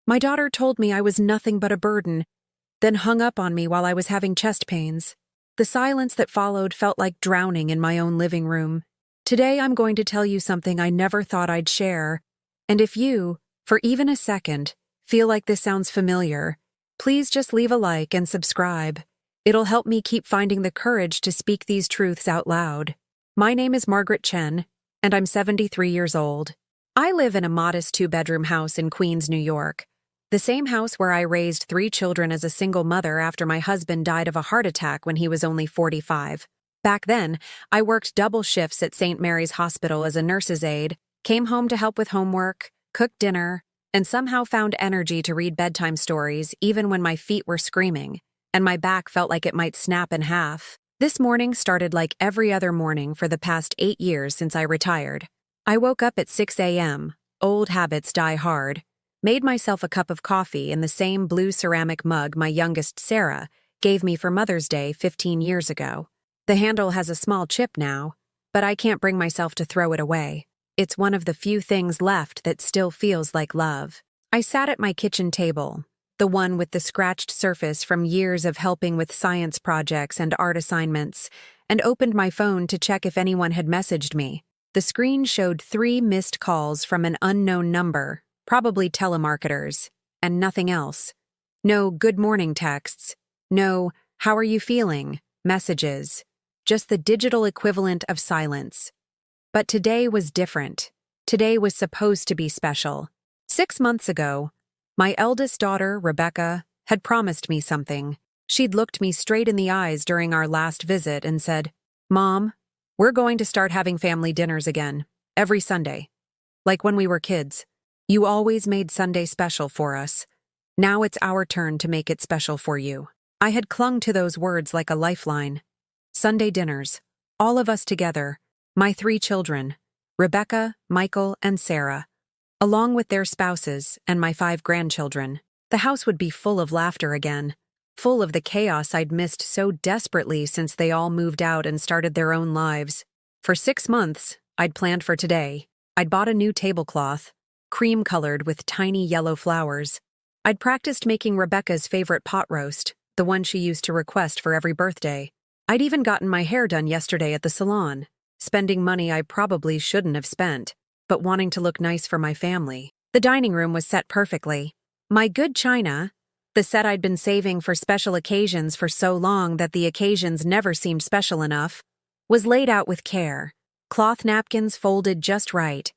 My daughter told me I was nothing but a burden, then hung up on me while I was having chest pains. The silence that followed felt like drowning in my own living room. Today I'm going to tell you something I never thought I'd share. And if you, for even a second, feel like this sounds familiar, please just leave a like and subscribe. It'll help me keep finding the courage to speak these truths out loud. My name is Margaret Chen, and I'm 73 years old. I live in a modest two-bedroom house in Queens, New York. The same house where I raised 3 children as a single mother after my husband died of a heart attack when he was only 45. Back then, I worked double shifts at St. Mary's Hospital as a nurse's aide, came home to help with homework, cooked dinner, and somehow found energy to read bedtime stories even when my feet were screaming, and my back felt like it might snap in half. This morning started like every other morning for the past 8 years since I retired. I woke up at 6 a.m., old habits die hard, made myself a cup of coffee in the same blue ceramic mug my youngest Sarah gave me for Mother's Day 15 years ago. The handle has a small chip now, but I can't bring myself to throw it away. It's one of the few things left that still feels like love. I sat at my kitchen table, the one with the scratched surface from years of helping with science projects and art assignments, and opened my phone to check if anyone had messaged me. The screen showed 3 missed calls from an unknown number, probably telemarketers, and nothing else. No good morning texts, no how are you feeling messages, just the digital equivalent of silence. But today was different. Today was supposed to be special. 6 months ago, my eldest daughter, Rebecca, had promised me something. She'd looked me straight in the eyes during our last visit and said, "Mom, we're going to start having family dinners again, every Sunday. Like when we were kids. You always made Sunday special for us. Now it's our turn to make it special for you." I had clung to those words like a lifeline. Sunday dinners, all of us together, my 3 children, Rebecca, Michael, and Sarah, along with their spouses and my 5 grandchildren. The house would be full of laughter again, full of the chaos I'd missed so desperately since they all moved out and started their own lives. For 6 months, I'd planned for today. I'd bought a new tablecloth, cream-colored with tiny yellow flowers. I'd practiced making Rebecca's favorite pot roast, the one she used to request for every birthday. I'd even gotten my hair done yesterday at the salon, spending money I probably shouldn't have spent, but wanting to look nice for my family. The dining room was set perfectly. My good china, the set I'd been saving for special occasions for so long that the occasions never seemed special enough, was laid out with care. Cloth napkins folded just right.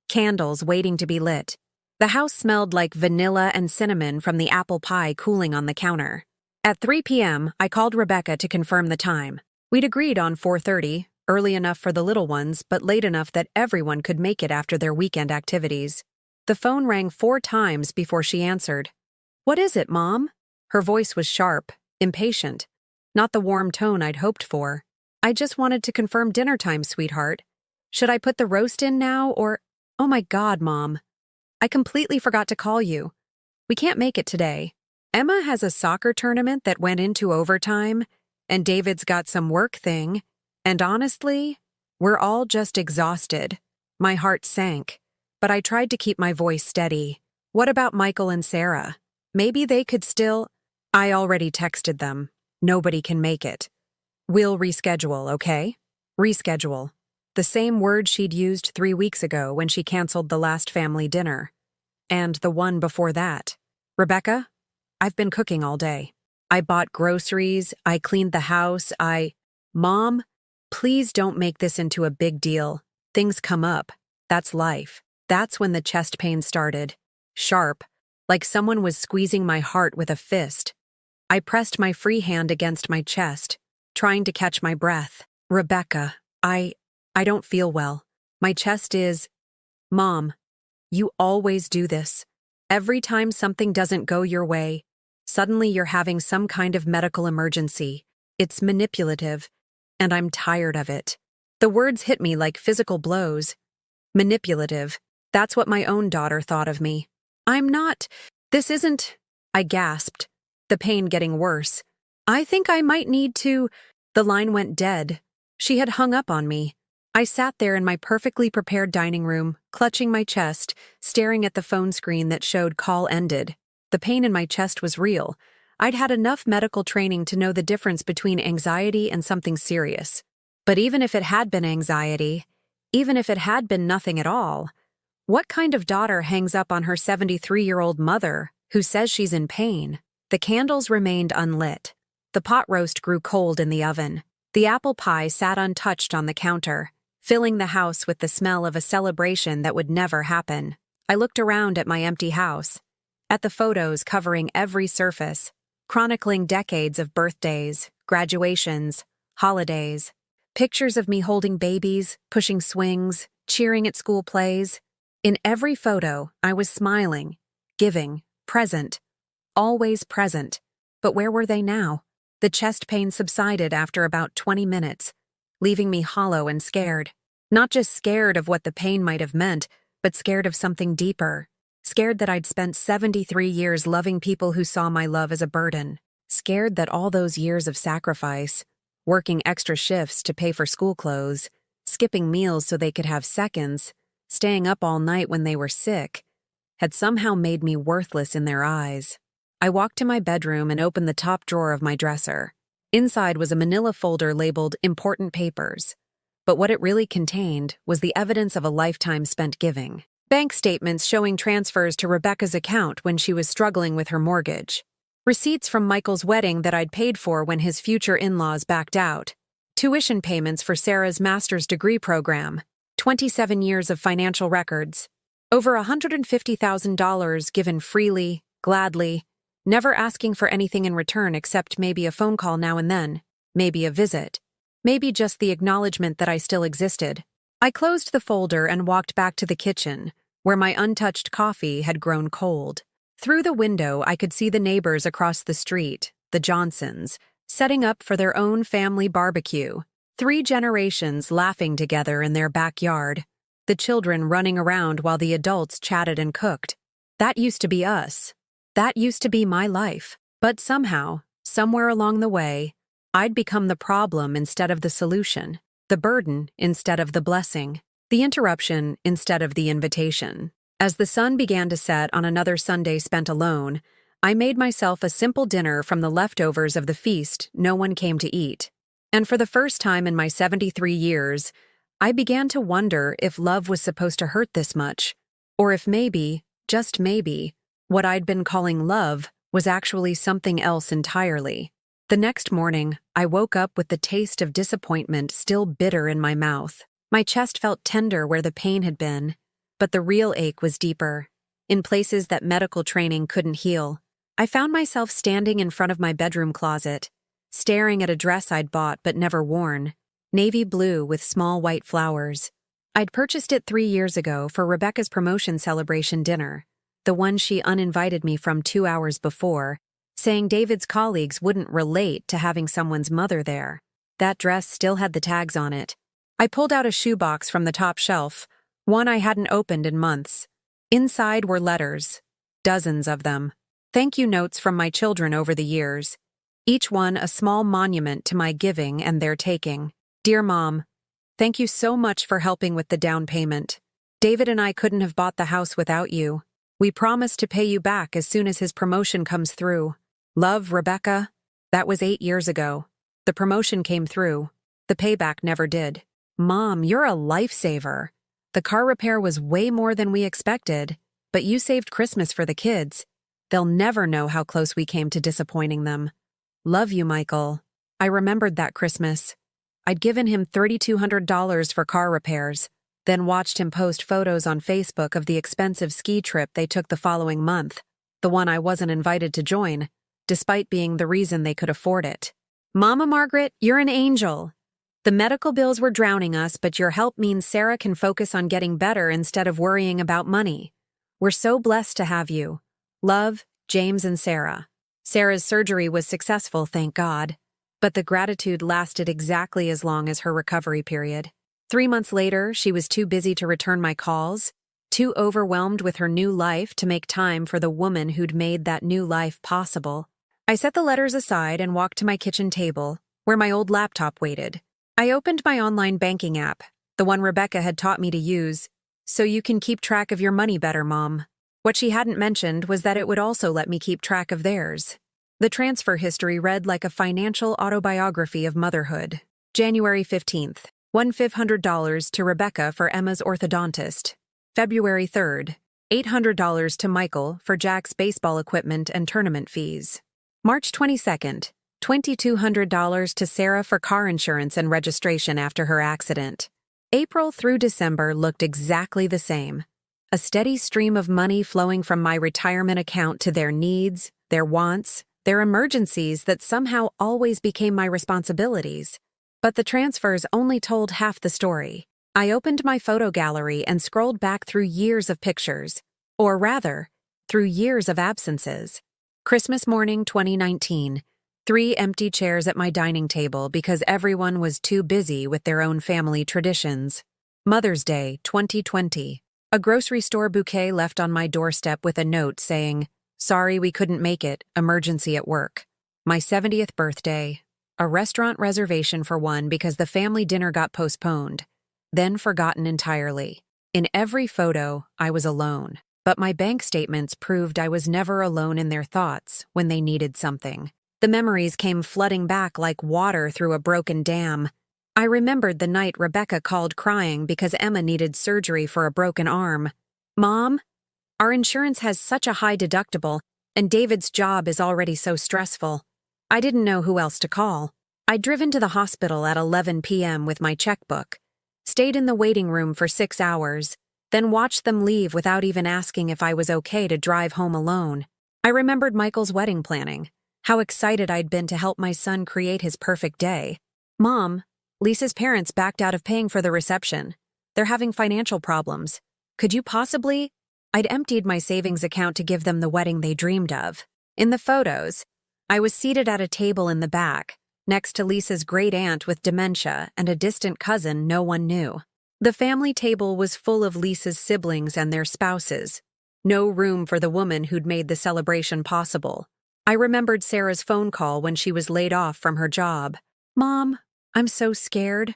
Candles waiting to be lit. The house smelled like vanilla and cinnamon from the apple pie cooling on the counter. At 3 p.m., I called Rebecca to confirm the time. We'd agreed on 4:30, early enough for the little ones, but late enough that everyone could make it after their weekend activities. The phone rang 4 times before she answered. "What is it, Mom?" Her voice was sharp, impatient, not the warm tone I'd hoped for. "I just wanted to confirm dinner time, sweetheart. Should I put the roast in now or—" "Oh my God, Mom. I completely forgot to call you. We can't make it today. Emma has a soccer tournament that went into overtime, and David's got some work thing, and honestly, we're all just exhausted." My heart sank, but I tried to keep my voice steady. "What about Michael and Sarah? Maybe they could still—" "I already texted them. Nobody can make it. We'll reschedule, okay?" Reschedule. The same word she'd used 3 weeks ago when she canceled the last family dinner. And the one before that. "Rebecca, I've been cooking all day. I bought groceries, I cleaned the house, Mom, please don't make this into a big deal. Things come up. That's life." That's when the chest pain started. Sharp, like someone was squeezing my heart with a fist. I pressed my free hand against my chest, trying to catch my breath. "Rebecca, I don't feel well. My chest is—" "Mom, you always do this. Every time something doesn't go your way, suddenly you're having some kind of medical emergency. It's manipulative, and I'm tired of it." The words hit me like physical blows. Manipulative. That's what my own daughter thought of me. "I'm not. This isn't—" I gasped, the pain getting worse. "I think I might need to—" The line went dead. She had hung up on me. I sat there in my perfectly prepared dining room, clutching my chest, staring at the phone screen that showed call ended. The pain in my chest was real. I'd had enough medical training to know the difference between anxiety and something serious. But even if it had been anxiety, even if it had been nothing at all, what kind of daughter hangs up on her 73-year-old mother who says she's in pain? The candles remained unlit. The pot roast grew cold in the oven. The apple pie sat untouched on the counter, filling the house with the smell of a celebration that would never happen. I looked around at my empty house, at the photos covering every surface, chronicling decades of birthdays, graduations, holidays, pictures of me holding babies, pushing swings, cheering at school plays. In every photo, I was smiling, giving, present, always present. But where were they now? The chest pain subsided after about 20 minutes, leaving me hollow and scared. Not just scared of what the pain might have meant, but scared of something deeper. Scared that I'd spent 73 years loving people who saw my love as a burden. Scared that all those years of sacrifice, working extra shifts to pay for school clothes, skipping meals so they could have seconds, staying up all night when they were sick, had somehow made me worthless in their eyes. I walked to my bedroom and opened the top drawer of my dresser. Inside was a manila folder labeled Important Papers, but what it really contained was the evidence of a lifetime spent giving. Bank statements showing transfers to Rebecca's account when she was struggling with her mortgage. Receipts from Michael's wedding that I'd paid for when his future in-laws backed out. Tuition payments for Sarah's master's degree program. 27 years of financial records. Over $150,000 given freely, gladly, never asking for anything in return except maybe a phone call now and then, maybe a visit, maybe just the acknowledgement that I still existed. I closed the folder and walked back to the kitchen, where my untouched coffee had grown cold. Through the window, I could see the neighbors across the street, the Johnsons, setting up for their own family barbecue. 3 generations laughing together in their backyard. The children running around while the adults chatted and cooked. That used to be us. That used to be my life. But somehow, somewhere along the way, I'd become the problem instead of the solution, the burden instead of the blessing, the interruption instead of the invitation. As the sun began to set on another Sunday spent alone, I made myself a simple dinner from the leftovers of the feast no one came to eat. And for the first time in my 73 years, I began to wonder if love was supposed to hurt this much, or if maybe, just maybe, what I'd been calling love was actually something else entirely. The next morning, I woke up with the taste of disappointment still bitter in my mouth. My chest felt tender where the pain had been, but the real ache was deeper, in places that medical training couldn't heal. I found myself standing in front of my bedroom closet, staring at a dress I'd bought but never worn, navy blue with small white flowers. I'd purchased it 3 years ago for Rebecca's promotion celebration dinner, the one she uninvited me from 2 hours before, saying David's colleagues wouldn't relate to having someone's mother there. That dress still had the tags on it. I pulled out a shoebox from the top shelf, one I hadn't opened in months. Inside were letters, dozens of them. Thank you notes from my children over the years, each one a small monument to my giving and their taking. Dear Mom, thank you so much for helping with the down payment. David and I couldn't have bought the house without you. We promise to pay you back as soon as his promotion comes through. Love, Rebecca. That was 8 years ago. The promotion came through. The payback never did. Mom, you're a lifesaver. The car repair was way more than we expected, but you saved Christmas for the kids. They'll never know how close we came to disappointing them. Love you, Michael. I remembered that Christmas. I'd given him $3,200 for car repairs, then watched him post photos on Facebook of the expensive ski trip they took the following month, the one I wasn't invited to join, despite being the reason they could afford it. Mama Margaret, you're an angel. The medical bills were drowning us, but your help means Sarah can focus on getting better instead of worrying about money. We're so blessed to have you. Love, James and Sarah. Sarah's surgery was successful, thank God, but the gratitude lasted exactly as long as her recovery period. 3 months later, she was too busy to return my calls, too overwhelmed with her new life to make time for the woman who'd made that new life possible. I set the letters aside and walked to my kitchen table, where my old laptop waited. I opened my online banking app, the one Rebecca had taught me to use, so you can keep track of your money better, Mom. What she hadn't mentioned was that it would also let me keep track of theirs. The transfer history read like a financial autobiography of motherhood. January 15th, $1,500 to Rebecca for Emma's orthodontist. February 3rd, $800 to Michael for Jack's baseball equipment and tournament fees. March 22nd, $2,200 to Sarah for car insurance and registration after her accident. April through December looked exactly the same. A steady stream of money flowing from my retirement account to their needs, their wants, their emergencies that somehow always became my responsibilities. But the transfers only told half the story. I opened my photo gallery and scrolled back through years of pictures, or rather, through years of absences. Christmas morning 2019, 3 empty chairs at my dining table because everyone was too busy with their own family traditions. Mother's Day 2020, a grocery store bouquet left on my doorstep with a note saying, "Sorry we couldn't make it, emergency at work." My 70th birthday, a restaurant reservation for one because the family dinner got postponed, then forgotten entirely. In every photo, I was alone, but my bank statements proved I was never alone in their thoughts when they needed something. The memories came flooding back like water through a broken dam. I remembered the night Rebecca called crying because Emma needed surgery for a broken arm. "Mom, our insurance has such a high deductible, and David's job is already so stressful." I didn't know who else to call. I'd driven to the hospital at 11 p.m. with my checkbook, stayed in the waiting room for 6 hours, then watched them leave without even asking if I was okay to drive home alone. I remembered Michael's wedding planning, how excited I'd been to help my son create his perfect day. "Mom, Lisa's parents backed out of paying for the reception. They're having financial problems. Could you possibly—" I'd emptied my savings account to give them the wedding they dreamed of. In the photos, I was seated at a table in the back, next to Lisa's great-aunt with dementia and a distant cousin no one knew. The family table was full of Lisa's siblings and their spouses. No room for the woman who'd made the celebration possible. I remembered Sarah's phone call when she was laid off from her job. "Mom, I'm so scared.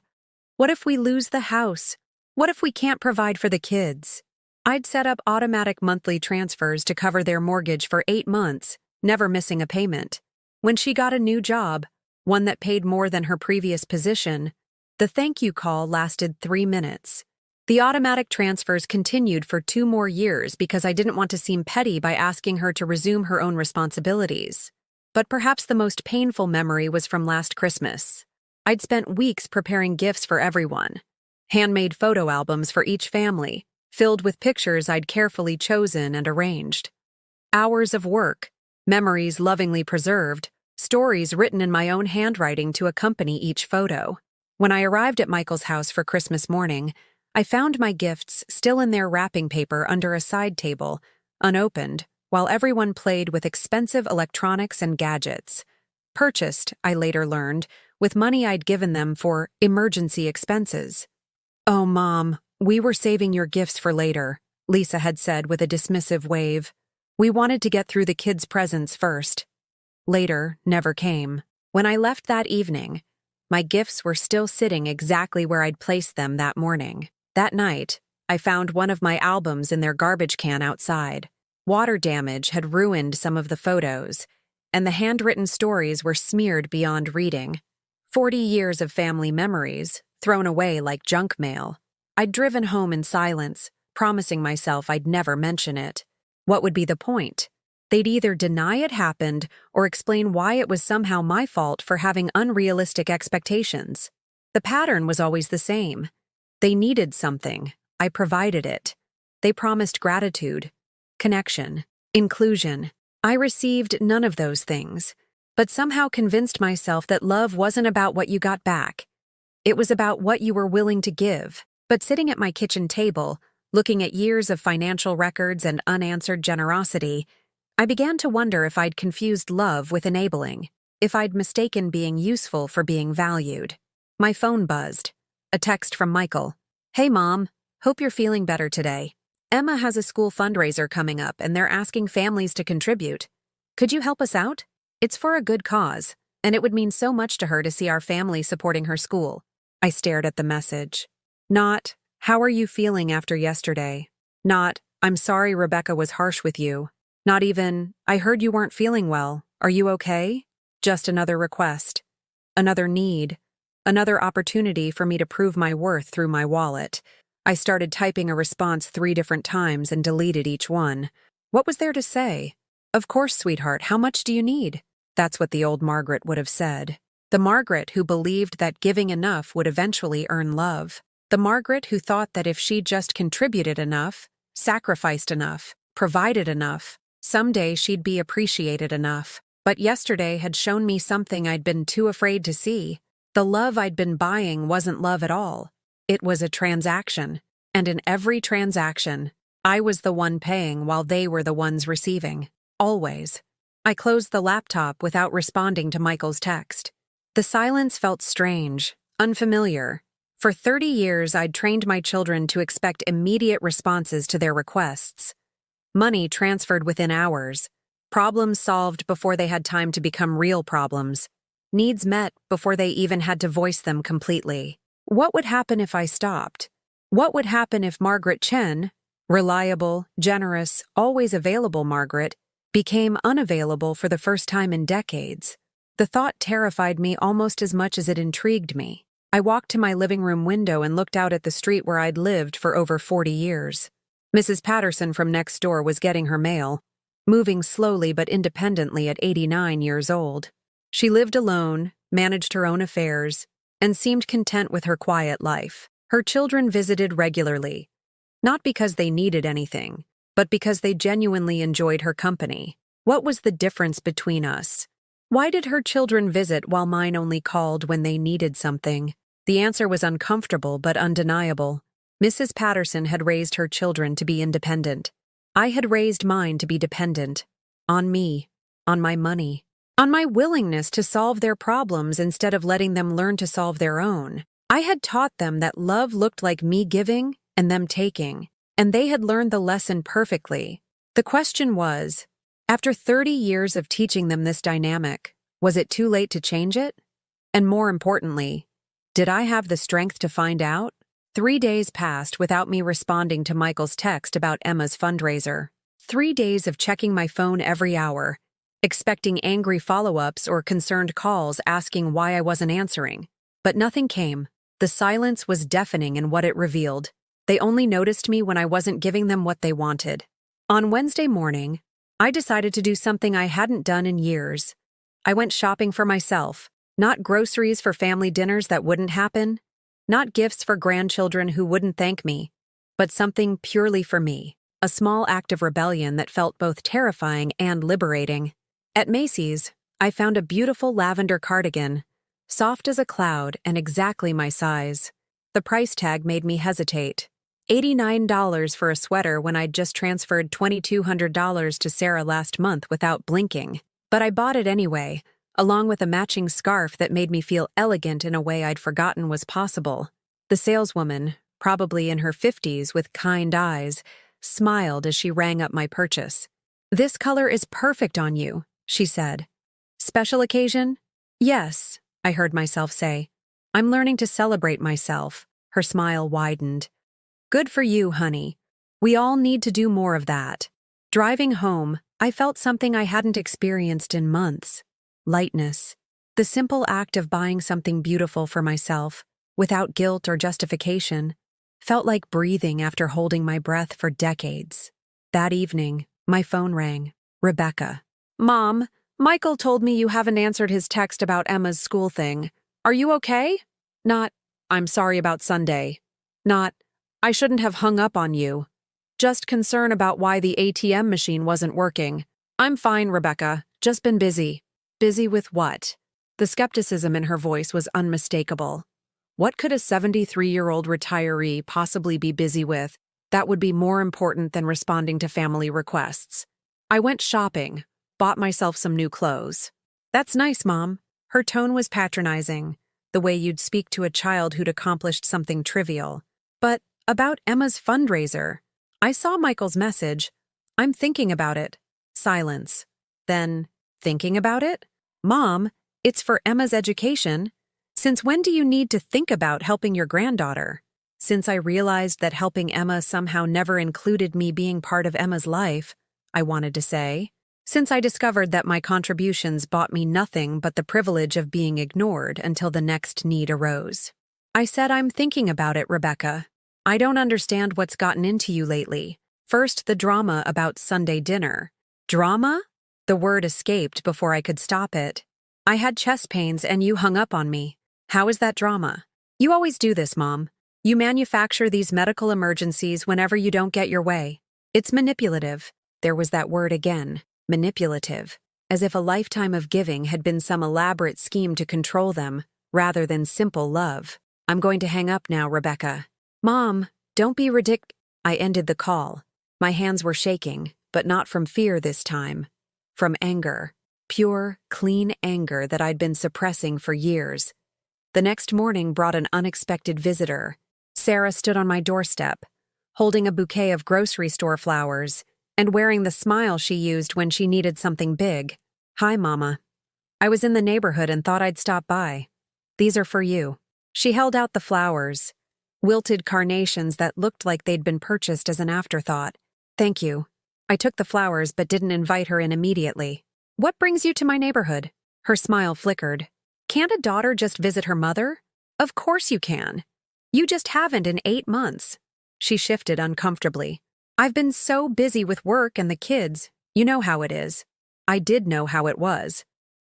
What if we lose the house? What if we can't provide for the kids?" I'd set up automatic monthly transfers to cover their mortgage for 8 months, never missing a payment. When she got a new job, one that paid more than her previous position, the thank you call lasted 3 minutes. The automatic transfers continued for 2 more years because I didn't want to seem petty by asking her to resume her own responsibilities. But perhaps the most painful memory was from last Christmas. I'd spent weeks preparing gifts for everyone. Handmade photo albums for each family, filled with pictures I'd carefully chosen and arranged. Hours of work, memories lovingly preserved, stories written in my own handwriting to accompany each photo. When I arrived at Michael's house for Christmas morning, I found my gifts still in their wrapping paper under a side table, unopened, while everyone played with expensive electronics and gadgets. Purchased, I later learned, with money I'd given them for emergency expenses. "Oh, Mom, we were saving your gifts for later," Lisa had said with a dismissive wave. "We wanted to get through the kids' presents first." Later never came. When I left that evening, my gifts were still sitting exactly where I'd placed them that morning. That night, I found one of my albums in their garbage can outside. Water damage had ruined some of the photos, and the handwritten stories were smeared beyond reading. 40 years of family memories, thrown away like junk mail. I'd driven home in silence, promising myself I'd never mention it. What would be the point? They'd either deny it happened or explain why it was somehow my fault for having unrealistic expectations. The pattern was always the same. They needed something. I provided it. They promised gratitude, connection, inclusion. I received none of those things, but somehow convinced myself that love wasn't about what you got back. It was about what you were willing to give. But sitting at my kitchen table, looking at years of financial records and unanswered generosity, I began to wonder if I'd confused love with enabling, if I'd mistaken being useful for being valued. My phone buzzed. A text from Michael. "Hey, Mom. Hope you're feeling better today. Emma has a school fundraiser coming up and they're asking families to contribute. Could you help us out? It's for a good cause, and it would mean so much to her to see our family supporting her school." I stared at the message. Not, how are you feeling after yesterday? Not, I'm sorry Rebecca was harsh with you. Not even, I heard you weren't feeling well. Are you okay? Just another request. Another need. Another opportunity for me to prove my worth through my wallet. I started typing a response 3 different times and deleted each one. What was there to say? Of course, sweetheart, how much do you need? That's what the old Margaret would have said. The Margaret who believed that giving enough would eventually earn love. The Margaret who thought that if she just contributed enough, sacrificed enough, provided enough, someday she'd be appreciated enough. But yesterday had shown me something I'd been too afraid to see. The love I'd been buying wasn't love at all. It was a transaction. And in every transaction, I was the one paying while they were the ones receiving. Always. I closed the laptop without responding to Michael's text. The silence felt strange, unfamiliar. For 30 years, I'd trained my children to expect immediate responses to their requests. Money transferred within hours. Problems solved before they had time to become real problems. Needs met before they even had to voice them completely. What would happen if I stopped? What would happen if Margaret Chen, reliable, generous, always available Margaret, became unavailable for the first time in decades? The thought terrified me almost as much as it intrigued me. I walked to my living room window and looked out at the street where I'd lived for over 40 years. Mrs. Patterson from next door was getting her mail, moving slowly but independently at 89 years old. She lived alone, managed her own affairs, and seemed content with her quiet life. Her children visited regularly, not because they needed anything, but because they genuinely enjoyed her company. What was the difference between us? Why did her children visit while mine only called when they needed something? The answer was uncomfortable but undeniable. Mrs. Patterson had raised her children to be independent. I had raised mine to be dependent. On me, on my money, on my willingness to solve their problems instead of letting them learn to solve their own. I had taught them that love looked like me giving and them taking, and they had learned the lesson perfectly. The question was, after 30 years of teaching them this dynamic, was it too late to change it? And more importantly, did I have the strength to find out? 3 days passed without me responding to Michael's text about Emma's fundraiser. 3 days of checking my phone every hour, expecting angry follow-ups or concerned calls asking why I wasn't answering. But nothing came. The silence was deafening in what it revealed. They only noticed me when I wasn't giving them what they wanted. On Wednesday morning, I decided to do something I hadn't done in years. I went shopping for myself. Not groceries for family dinners that wouldn't happen, not gifts for grandchildren who wouldn't thank me, but something purely for me, a small act of rebellion that felt both terrifying and liberating. At Macy's, I found a beautiful lavender cardigan, soft as a cloud and exactly my size. The price tag made me hesitate. $89 for a sweater when I'd just transferred $2,200 to Sarah last month without blinking. But I bought it anyway, along with a matching scarf that made me feel elegant in a way I'd forgotten was possible. The saleswoman, probably in her 50s with kind eyes, smiled as she rang up my purchase. "This color is perfect on you," she said. "Special occasion?" "Yes," I heard myself say. "I'm learning to celebrate myself." Her smile widened. "Good for you, honey. We all need to do more of that." Driving home, I felt something I hadn't experienced in months. Lightness. The simple act of buying something beautiful for myself, without guilt or justification, felt like breathing after holding my breath for decades. That evening, my phone rang. Rebecca. "Mom, Michael told me you haven't answered his text about Emma's school thing. Are you okay?" Not, "I'm sorry about Sunday." Not, "I shouldn't have hung up on you." Just concern about why the ATM machine wasn't working. "I'm fine, Rebecca. Just been busy." Busy with what? The skepticism in her voice was unmistakable. What could a 73-year-old retiree possibly be busy with that would be more important than responding to family requests? I went shopping, bought myself some new clothes. "That's nice, Mom." Her tone was patronizing, the way you'd speak to a child who'd accomplished something trivial. But about Emma's fundraiser, I saw Michael's message. "I'm thinking about it." Silence. Then, "Thinking about it? Mom, it's for Emma's education. Since when do you need to think about helping your granddaughter?" Since I realized that helping Emma somehow never included me being part of Emma's life, I wanted to say. Since I discovered that my contributions bought me nothing but the privilege of being ignored until the next need arose. I said, I'm thinking about it, Rebecca. I don't understand what's gotten into you lately. First, the drama about Sunday dinner. Drama? The word escaped before I could stop it. I had chest pains and you hung up on me. How is that drama? You always do this, Mom. You manufacture these medical emergencies whenever you don't get your way. It's manipulative. There was that word again, manipulative, as if a lifetime of giving had been some elaborate scheme to control them, rather than simple love. I'm going to hang up now, Rebecca. Mom, don't be I ended the call. My hands were shaking, but not from fear this time. From anger. Pure, clean anger that I'd been suppressing for years. The next morning brought an unexpected visitor. Sarah stood on my doorstep, holding a bouquet of grocery store flowers and wearing the smile she used when she needed something big. Hi, Mama. I was in the neighborhood and thought I'd stop by. These are for you. She held out the flowers, wilted carnations that looked like they'd been purchased as an afterthought. Thank you. I took the flowers but didn't invite her in immediately. What brings you to my neighborhood? Her smile flickered. Can't a daughter just visit her mother? Of course you can. You just haven't in 8 months. She shifted uncomfortably. I've been so busy with work and the kids. You know how it is. I did know how it was.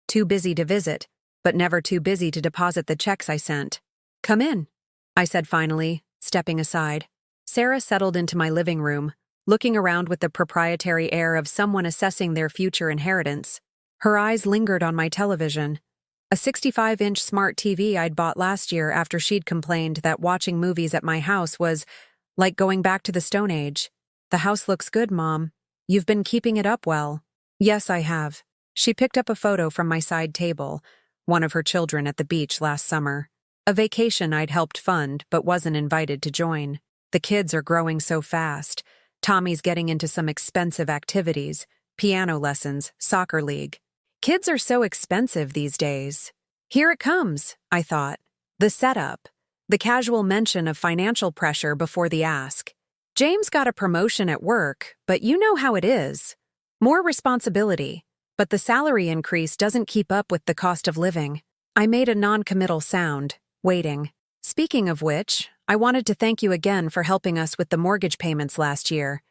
Too busy to visit, but never too busy to deposit the checks I sent. Come in, I said finally, stepping aside. Sarah settled into my living room, looking around with the proprietary air of someone assessing their future inheritance. Her eyes lingered on my television. A 65-inch smart TV I'd bought last year after she'd complained that watching movies at my house was like going back to the Stone Age. The house looks good, Mom. You've been keeping it up well. Yes, I have. She picked up a photo from my side table, one of her children at the beach last summer. A vacation I'd helped fund but wasn't invited to join. The kids are growing so fast. Tommy's getting into some expensive activities, piano lessons, soccer league. Kids are so expensive these days. Here it comes, I thought. The setup. The casual mention of financial pressure before the ask. James got a promotion at work, but you know how it is. More responsibility, but the salary increase doesn't keep up with the cost of living. I made a non-committal sound, waiting. Speaking of which, I wanted to thank you again for helping us with the mortgage payments last year.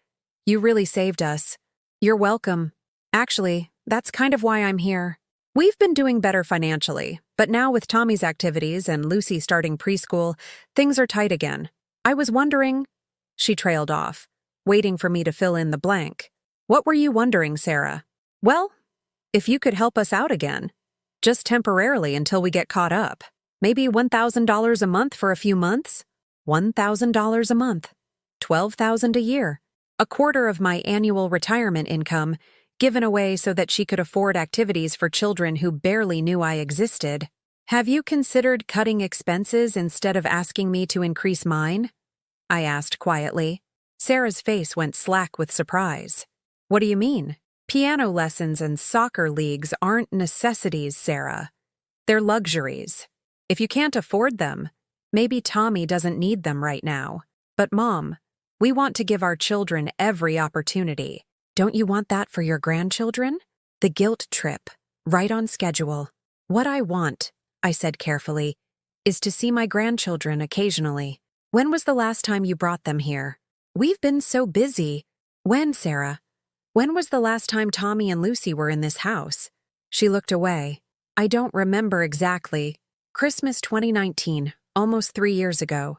You really saved us. You're welcome. Actually, that's kind of why I'm here. We've been doing better financially, but now with Tommy's activities and Lucy starting preschool, things are tight again. I was wondering... She trailed off, waiting for me to fill in the blank. What were you wondering, Sarah? Well, if you could help us out again. Just temporarily until we get caught up. Maybe $1,000 a month for a few months? $1,000 a month. $12,000 a year. A quarter of my annual retirement income, given away so that she could afford activities for children who barely knew I existed. Have you considered cutting expenses instead of asking me to increase mine? I asked quietly. Sarah's face went slack with surprise. What do you mean? Piano lessons and soccer leagues aren't necessities, Sarah. They're luxuries. If you can't afford them, maybe Tommy doesn't need them right now. But Mom, we want to give our children every opportunity. Don't you want that for your grandchildren? The guilt trip, right on schedule. What I want, I said carefully, is to see my grandchildren occasionally. When was the last time you brought them here? We've been so busy. When, Sarah? When was the last time Tommy and Lucy were in this house? She looked away. I don't remember exactly. Christmas 2019, almost 3 years ago.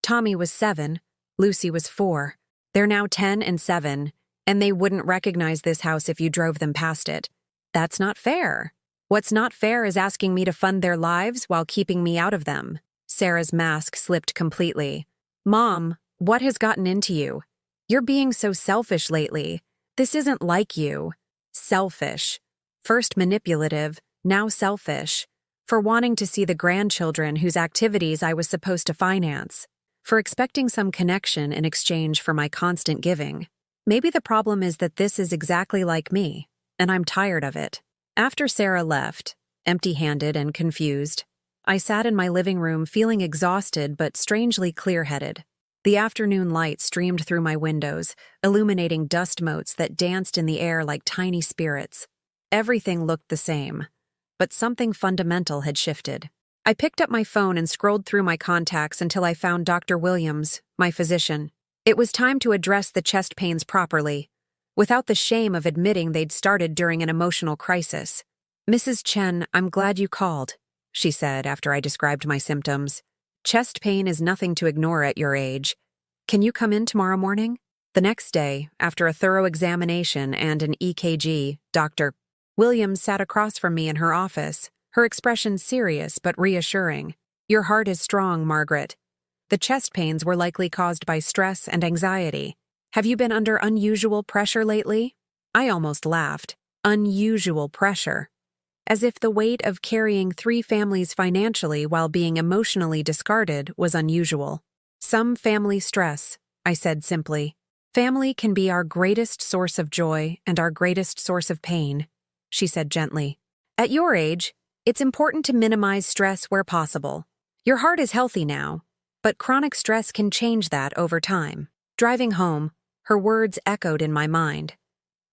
Tommy was 7, Lucy was 4. They're now 10 and 7, and they wouldn't recognize this house if you drove them past it. That's not fair. What's not fair is asking me to fund their lives while keeping me out of them. Sarah's mask slipped completely. Mom, what has gotten into you? You're being so selfish lately. This isn't like you. Selfish. First manipulative, now selfish. For wanting to see the grandchildren whose activities I was supposed to finance. For expecting some connection in exchange for my constant giving. Maybe the problem is that this is exactly like me, and I'm tired of it. After Sarah left, empty-handed and confused, I sat in my living room feeling exhausted but strangely clear-headed. The afternoon light streamed through my windows, illuminating dust motes that danced in the air like tiny spirits. Everything looked the same, but something fundamental had shifted. I picked up my phone and scrolled through my contacts until I found Dr. Williams, my physician. It was time to address the chest pains properly, without the shame of admitting they'd started during an emotional crisis. "Mrs. Chen, I'm glad you called," she said after I described my symptoms. "Chest pain is nothing to ignore at your age. Can you come in tomorrow morning?" The next day, after a thorough examination and an EKG, Dr. Williams sat across from me in her office, her expression serious but reassuring. "Your heart is strong, Margaret. The chest pains were likely caused by stress and anxiety. Have you been under unusual pressure lately?" I almost laughed. Unusual pressure. As if the weight of carrying 3 families financially while being emotionally discarded was unusual. "Some family stress," I said simply. "Family can be our greatest source of joy and our greatest source of pain," she said gently. "At your age, it's important to minimize stress where possible. Your heart is healthy now, but chronic stress can change that over time." Driving home, her words echoed in my mind.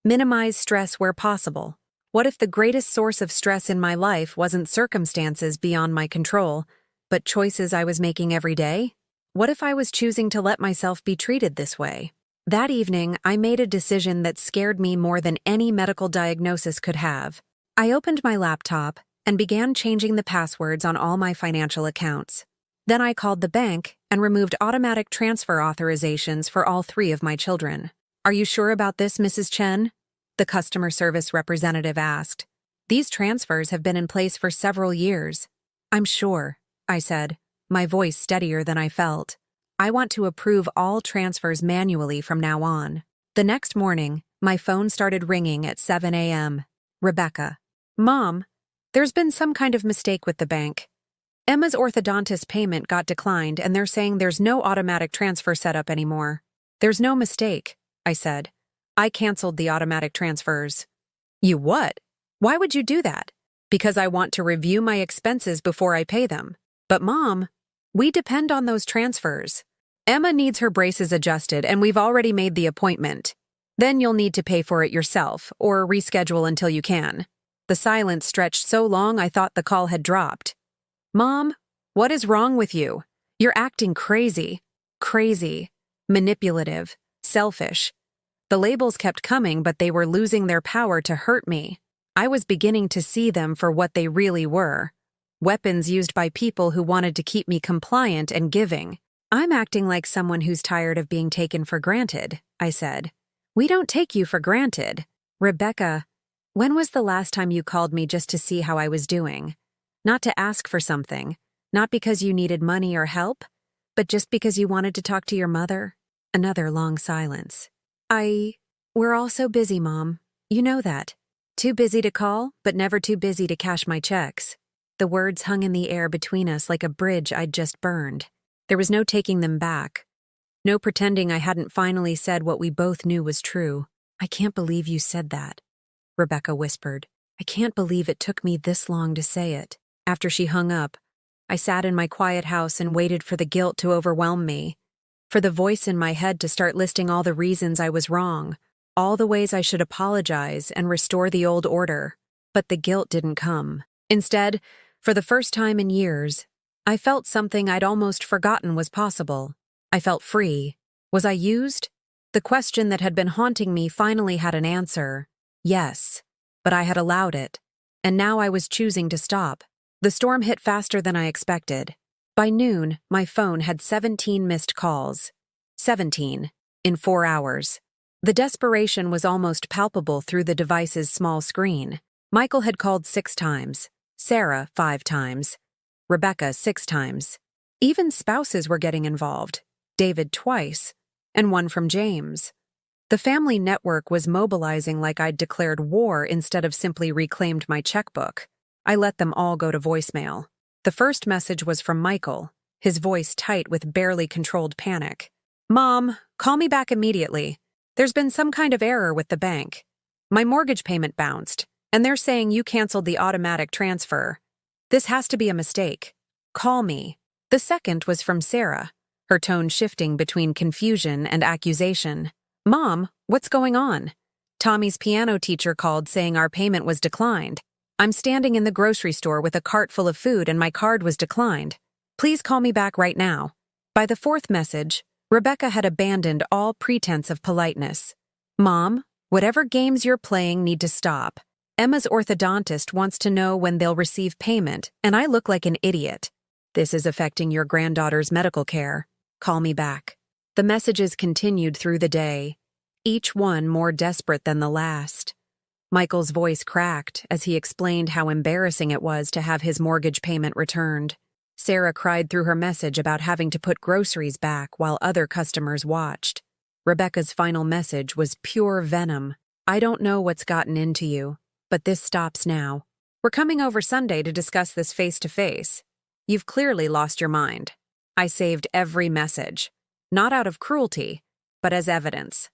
Minimize stress where possible. What if the greatest source of stress in my life wasn't circumstances beyond my control, but choices I was making every day? What if I was choosing to let myself be treated this way? That evening, I made a decision that scared me more than any medical diagnosis could have. I opened my laptop and began changing the passwords on all my financial accounts. Then I called the bank and removed automatic transfer authorizations for all 3 of my children. "Are you sure about this, Mrs. Chen?" the customer service representative asked. "These transfers have been in place for several years." "I'm sure," I said, my voice steadier than I felt. "I want to approve all transfers manually from now on." The next morning, my phone started ringing at 7 a.m. Rebecca. "Mom, there's been some kind of mistake with the bank. Emma's orthodontist payment got declined and they're saying there's no automatic transfer set up anymore." "There's no mistake," I said. "I canceled the automatic transfers." "You what? Why would you do that?" "Because I want to review my expenses before I pay them." "But Mom, we depend on those transfers. Emma needs her braces adjusted and we've already made the appointment. Then you'll need to pay for it yourself or reschedule until you can." The silence stretched so long I thought the call had dropped. "Mom, what is wrong with you? You're acting crazy. Crazy. Manipulative. Selfish." The labels kept coming, but they were losing their power to hurt me. I was beginning to see them for what they really were. Weapons used by people who wanted to keep me compliant and giving. "I'm acting like someone who's tired of being taken for granted," I said. "We don't take you for granted." "Rebecca, when was the last time you called me just to see how I was doing? Not to ask for something, not because you needed money or help, but just because you wanted to talk to your mother?" Another long silence. We're all so busy, Mom. You know that. Too busy to call, but never too busy to cash my checks." The words hung in the air between us like a bridge I'd just burned. There was no taking them back. No pretending I hadn't finally said what we both knew was true. "I can't believe you said that," Rebecca whispered. "I can't believe it took me this long to say it." After she hung up, I sat in my quiet house and waited for the guilt to overwhelm me, for the voice in my head to start listing all the reasons I was wrong, all the ways I should apologize and restore the old order. But the guilt didn't come. Instead, for the first time in years, I felt something I'd almost forgotten was possible. I felt free. Was I used? The question that had been haunting me finally had an answer. Yes, but I had allowed it, and now I was choosing to stop. The storm hit faster than I expected. By noon, my phone had 17 missed calls. 17, in 4 hours. The desperation was almost palpable through the device's small screen. Michael had called 6 times, Sarah 5 times, Rebecca 6 times. Even spouses were getting involved, David twice, and one from James. The family network was mobilizing like I'd declared war instead of simply reclaimed my checkbook. I let them all go to voicemail. The first message was from Michael, his voice tight with barely controlled panic. "Mom, call me back immediately. There's been some kind of error with the bank. My mortgage payment bounced, and they're saying you canceled the automatic transfer. This has to be a mistake. Call me. The second was from Sarah, her tone shifting between confusion and accusation. Mom, what's going on? Tommy's piano teacher called saying our payment was declined. I'm standing in the grocery store with a cart full of food and my card was declined. Please call me back right now. By the fourth message, Rebecca had abandoned all pretense of politeness. Mom, whatever games you're playing need to stop. Emma's orthodontist wants to know when they'll receive payment, and I look like an idiot. This is affecting your granddaughter's medical care. Call me back. The messages continued through the day, each one more desperate than the last. Michael's voice cracked as he explained how embarrassing it was to have his mortgage payment returned. Sarah cried through her message about having to put groceries back while other customers watched. Rebecca's final message was pure venom. I don't know what's gotten into you, but this stops now. We're coming over Sunday to discuss this face-to-face. You've clearly lost your mind. I saved every message, not out of cruelty, but as evidence.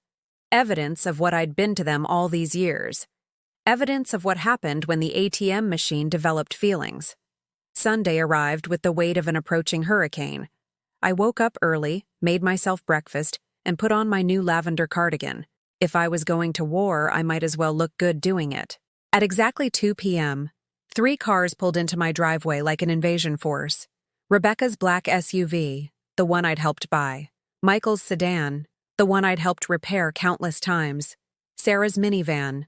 Evidence of what I'd been to them all these years. Evidence of what happened when the ATM machine developed feelings. Sunday arrived with the weight of an approaching hurricane. I woke up early, made myself breakfast, and put on my new lavender cardigan. If I was going to war, I might as well look good doing it. At exactly 2 p.m., 3 cars pulled into my driveway like an invasion force. Rebecca's black SUV, the one I'd helped buy. Michael's sedan, the one I'd helped repair countless times. Sarah's minivan,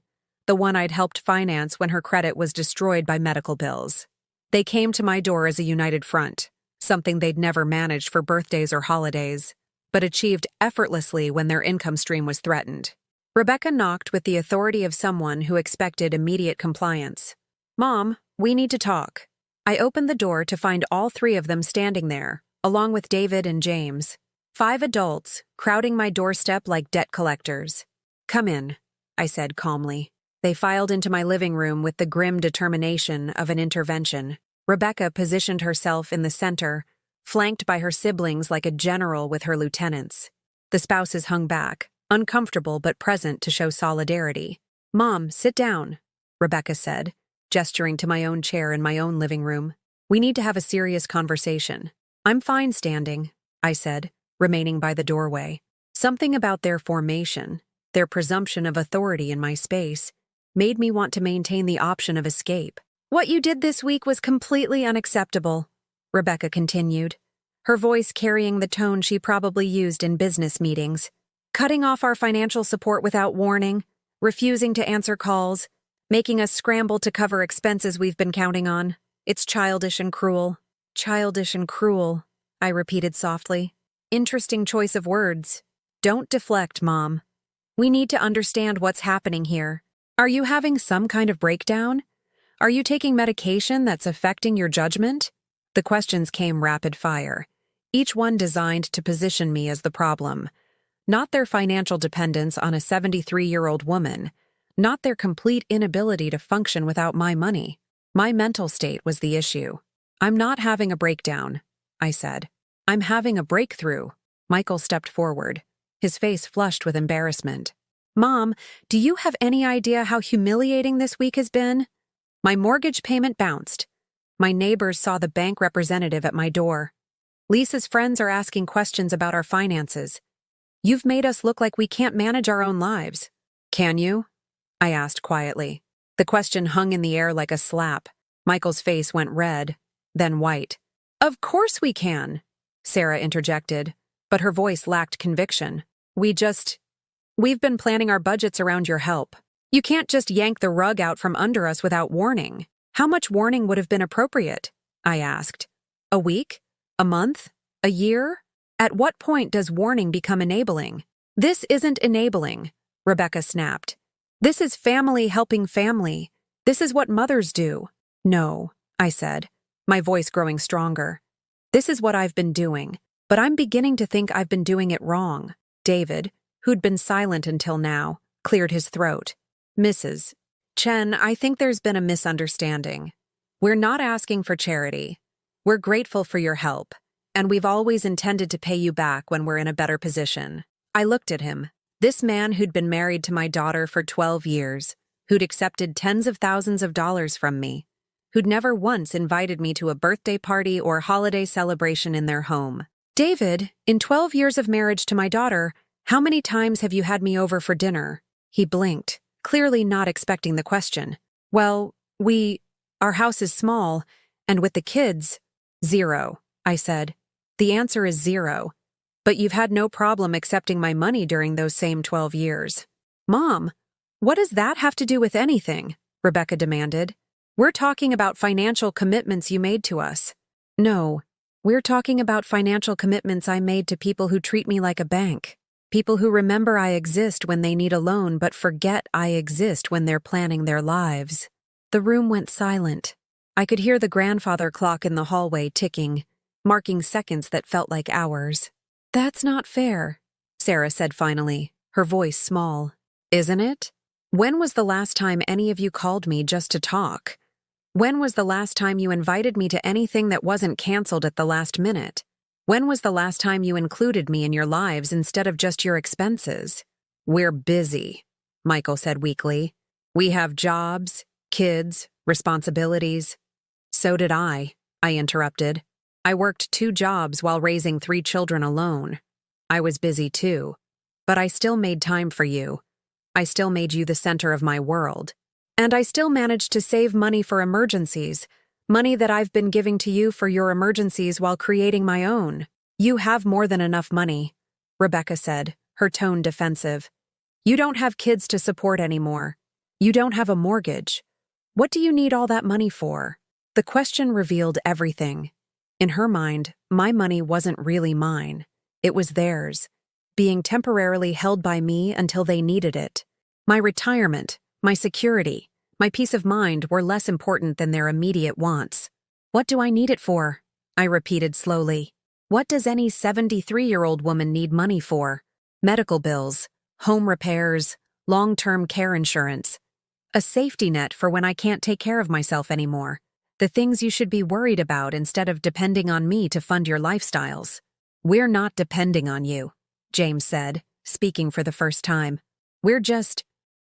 the one I'd helped finance when her credit was destroyed by medical bills. They came to my door as a united front, something they'd never managed for birthdays or holidays, but achieved effortlessly when their income stream was threatened. Rebecca knocked with the authority of someone who expected immediate compliance. Mom, we need to talk. I opened the door to find all 3 of them standing there, along with David and James. 5 adults, crowding my doorstep like debt collectors. Come in, I said calmly. They filed into my living room with the grim determination of an intervention. Rebecca positioned herself in the center, flanked by her siblings like a general with her lieutenants. The spouses hung back, uncomfortable but present to show solidarity. Mom, sit down, Rebecca said, gesturing to my own chair in my own living room. We need to have a serious conversation. I'm fine standing, I said, remaining by the doorway. Something about their formation, their presumption of authority in my space, made me want to maintain the option of escape. What you did this week was completely unacceptable, Rebecca continued, her voice carrying the tone she probably used in business meetings. Cutting off our financial support without warning, refusing to answer calls, making us scramble to cover expenses we've been counting on. It's childish and cruel. Childish and cruel, I repeated softly. Interesting choice of words. Don't deflect, Mom. We need to understand what's happening here. Are you having some kind of breakdown? Are you taking medication that's affecting your judgment? The questions came rapid fire, each one designed to position me as the problem. Not their financial dependence on a 73-year-old woman, not their complete inability to function without my money. My mental state was the issue. I'm not having a breakdown, I said. I'm having a breakthrough. Michael stepped forward, his face flushed with embarrassment. Mom, do you have any idea how humiliating this week has been? My mortgage payment bounced. My neighbors saw the bank representative at my door. Lisa's friends are asking questions about our finances. You've made us look like we can't manage our own lives. Can you? I asked quietly. The question hung in the air like a slap. Michael's face went red, then white. Of course we can, Sarah interjected, but her voice lacked conviction. We've been planning our budgets around your help. You can't just yank the rug out from under us without warning. How much warning would have been appropriate? I asked. A week? A month? A year? At what point does warning become enabling? This isn't enabling, Rebecca snapped. This is family helping family. This is what mothers do. No, I said, my voice growing stronger. This is what I've been doing, but I'm beginning to think I've been doing it wrong. David, who'd been silent until now, cleared his throat. Mrs. Chen, I think there's been a misunderstanding. We're not asking for charity. We're grateful for your help, and we've always intended to pay you back when we're in a better position. I looked at him, this man who'd been married to my daughter for 12 years, who'd accepted tens of thousands of dollars from me, who'd never once invited me to a birthday party or holiday celebration in their home. David, in 12 years of marriage to my daughter, how many times have you had me over for dinner? He blinked, clearly not expecting the question. Well, our house is small, and with the kids, 0, I said. The answer is 0. But you've had no problem accepting my money during those same 12 years. Mom, what does that have to do with anything? Rebecca demanded. We're talking about financial commitments you made to us. No, we're talking about financial commitments I made to people who treat me like a bank. People who remember I exist when they need a loan but forget I exist when they're planning their lives. The room went silent. I could hear the grandfather clock in the hallway ticking, marking seconds that felt like hours. That's not fair, Sarah said finally, her voice small. Isn't it? When was the last time any of you called me just to talk? When was the last time you invited me to anything that wasn't canceled at the last minute? When was the last time you included me in your lives instead of just your expenses? We're busy, Michael said weakly. We have jobs, kids, responsibilities. So did I interrupted. I worked 2 jobs while raising 3 children alone. I was busy too. But I still made time for you. I still made you the center of my world. And I still managed to save money for emergencies, money that I've been giving to you for your emergencies while creating my own. You have more than enough money, Rebecca said, her tone defensive. You don't have kids to support anymore. You don't have a mortgage. What do you need all that money for? The question revealed everything. In her mind, my money wasn't really mine. It was theirs, being temporarily held by me until they needed it. My retirement, my security, my peace of mind were less important than their immediate wants. What do I need it for? I repeated slowly. What does any 73-year-old woman need money for? Medical bills, home repairs, long-term care insurance. A safety net for when I can't take care of myself anymore. The things you should be worried about instead of depending on me to fund your lifestyles. We're not depending on you, James said, speaking for the first time.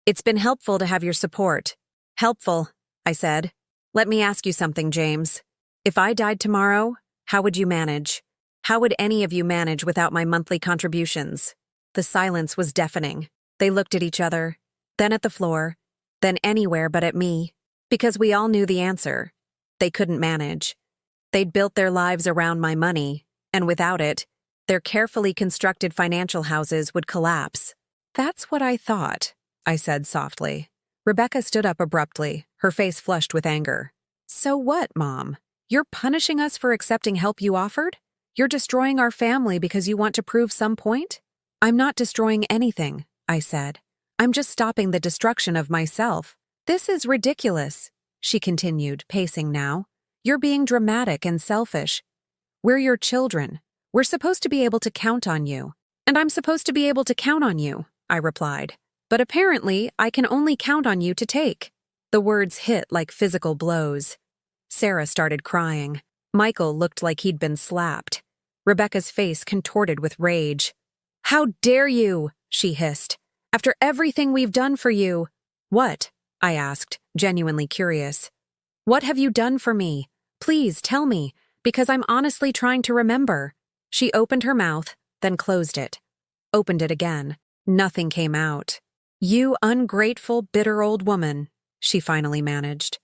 It's been helpful to have your support. Helpful, I said. Let me ask you something, James. If I died tomorrow, how would you manage? How would any of you manage without my monthly contributions? The silence was deafening. They looked at each other, then at the floor, then anywhere but at me, because we all knew the answer. They couldn't manage. They'd built their lives around my money, and without it, their carefully constructed financial houses would collapse. That's what I thought, I said softly. Rebecca stood up abruptly, her face flushed with anger. So what, Mom? You're punishing us for accepting help you offered? You're destroying our family because you want to prove some point? I'm not destroying anything, I said. I'm just stopping the destruction of myself. This is ridiculous, she continued, pacing now. You're being dramatic and selfish. We're your children. We're supposed to be able to count on you. And I'm supposed to be able to count on you, I replied. But apparently, I can only count on you to take. The words hit like physical blows. Sarah started crying. Michael looked like he'd been slapped. Rebecca's face contorted with rage. How dare you, she hissed. After everything we've done for you. What? I asked, genuinely curious. What have you done for me? Please tell me, because I'm honestly trying to remember. She opened her mouth, then closed it. Opened it again. Nothing came out. You ungrateful, bitter old woman, she finally managed.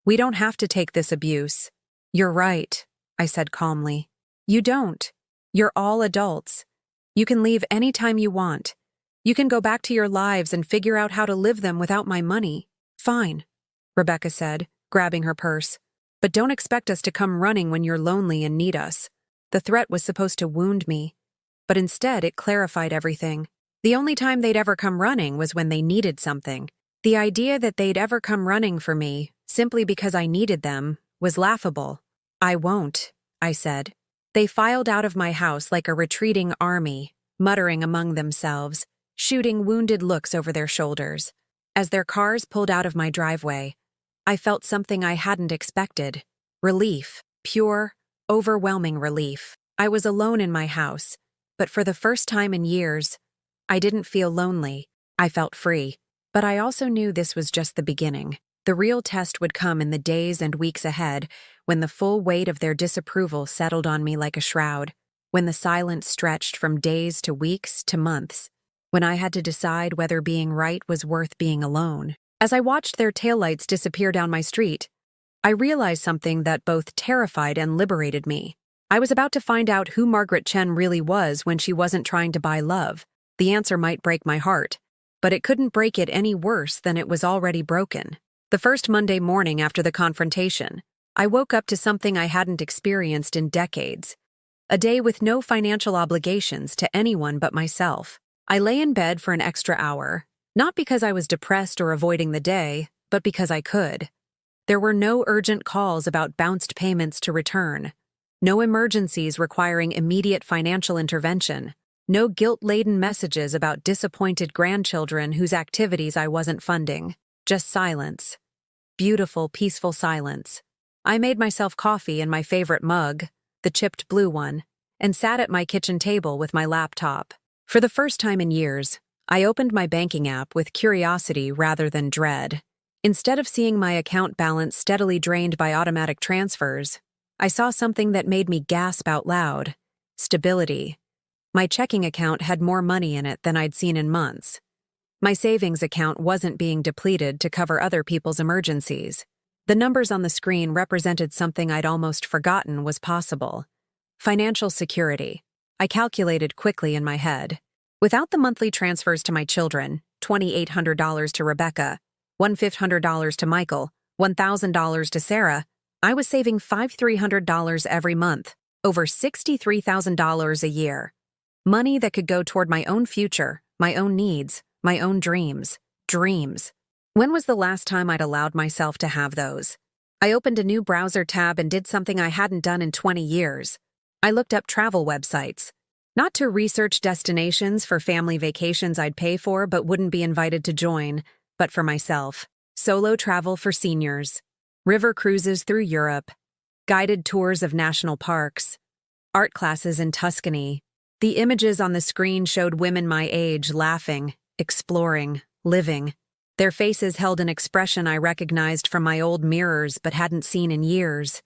We don't have to take this abuse. You're right, I said calmly. You don't. You're all adults. You can leave any time you want. You can go back to your lives and figure out how to live them without my money. Fine, Rebecca said, grabbing her purse. But don't expect us to come running when you're lonely and need us. The threat was supposed to wound me, but instead it clarified everything. The only time they'd ever come running was when they needed something. The idea that they'd ever come running for me, simply because I needed them, was laughable. I won't, I said. They filed out of my house like a retreating army, muttering among themselves, shooting wounded looks over their shoulders. As their cars pulled out of my driveway, I felt something I hadn't expected. Relief. Pure, overwhelming relief. I was alone in my house, but for the first time in years, I didn't feel lonely. I felt free. But I also knew this was just the beginning. The real test would come in the days and weeks ahead, when the full weight of their disapproval settled on me like a shroud, when the silence stretched from days to weeks to months, when I had to decide whether being right was worth being alone. As I watched their taillights disappear down my street, I realized something that both terrified and liberated me. I was about to find out who Margaret Chen really was when she wasn't trying to buy love. The answer might break my heart, but it couldn't break it any worse than it was already broken. The first Monday morning after the confrontation, I woke up to something I hadn't experienced in decades. A day with no financial obligations to anyone but myself. I lay in bed for an extra hour, not because I was depressed or avoiding the day, but because I could. There were no urgent calls about bounced payments to return, no emergencies requiring immediate financial intervention, no guilt-laden messages about disappointed grandchildren whose activities I wasn't funding. Just silence. Beautiful, peaceful silence. I made myself coffee in my favorite mug, the chipped blue one, and sat at my kitchen table with my laptop. For the first time in years, I opened my banking app with curiosity rather than dread. Instead of seeing my account balance steadily drained by automatic transfers, I saw something that made me gasp out loud. Stability. My checking account had more money in it than I'd seen in months. My savings account wasn't being depleted to cover other people's emergencies. The numbers on the screen represented something I'd almost forgotten was possible. Financial security. I calculated quickly in my head. Without the monthly transfers to my children, $2,800 to Rebecca, $1,500 to Michael, $1,000 to Sarah, I was saving $5,300 every month, over $63,000 a year. Money that could go toward my own future, my own needs, my own dreams. Dreams. When was the last time I'd allowed myself to have those? I opened a new browser tab and did something I hadn't done in 20 years. I looked up travel websites. Not to research destinations for family vacations I'd pay for but wouldn't be invited to join, but for myself. Solo travel for seniors. River cruises through Europe. Guided tours of national parks. Art classes in Tuscany. The images on the screen showed women my age laughing, exploring, living. Their faces held an expression I recognized from my old mirrors but hadn't seen in years.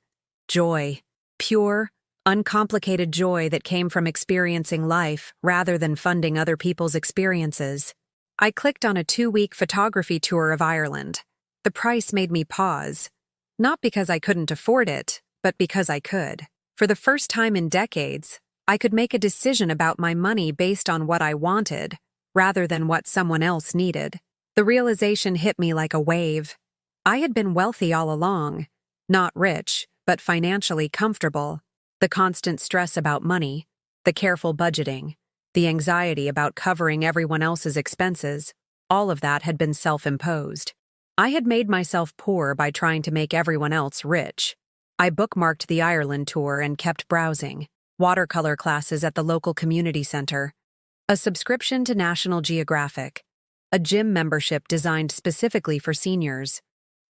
Joy. Pure, uncomplicated joy that came from experiencing life rather than funding other people's experiences. I clicked on a 2-week photography tour of Ireland. The price made me pause. Not because I couldn't afford it, but because I could. For the first time in decades, I could make a decision about my money based on what I wanted, rather than what someone else needed. The realization hit me like a wave. I had been wealthy all along. Not rich, but financially comfortable. The constant stress about money, the careful budgeting, the anxiety about covering everyone else's expenses, all of that had been self-imposed. I had made myself poor by trying to make everyone else rich. I bookmarked the Ireland tour and kept browsing. Watercolor classes at the local community center. A subscription to National Geographic. A gym membership designed specifically for seniors.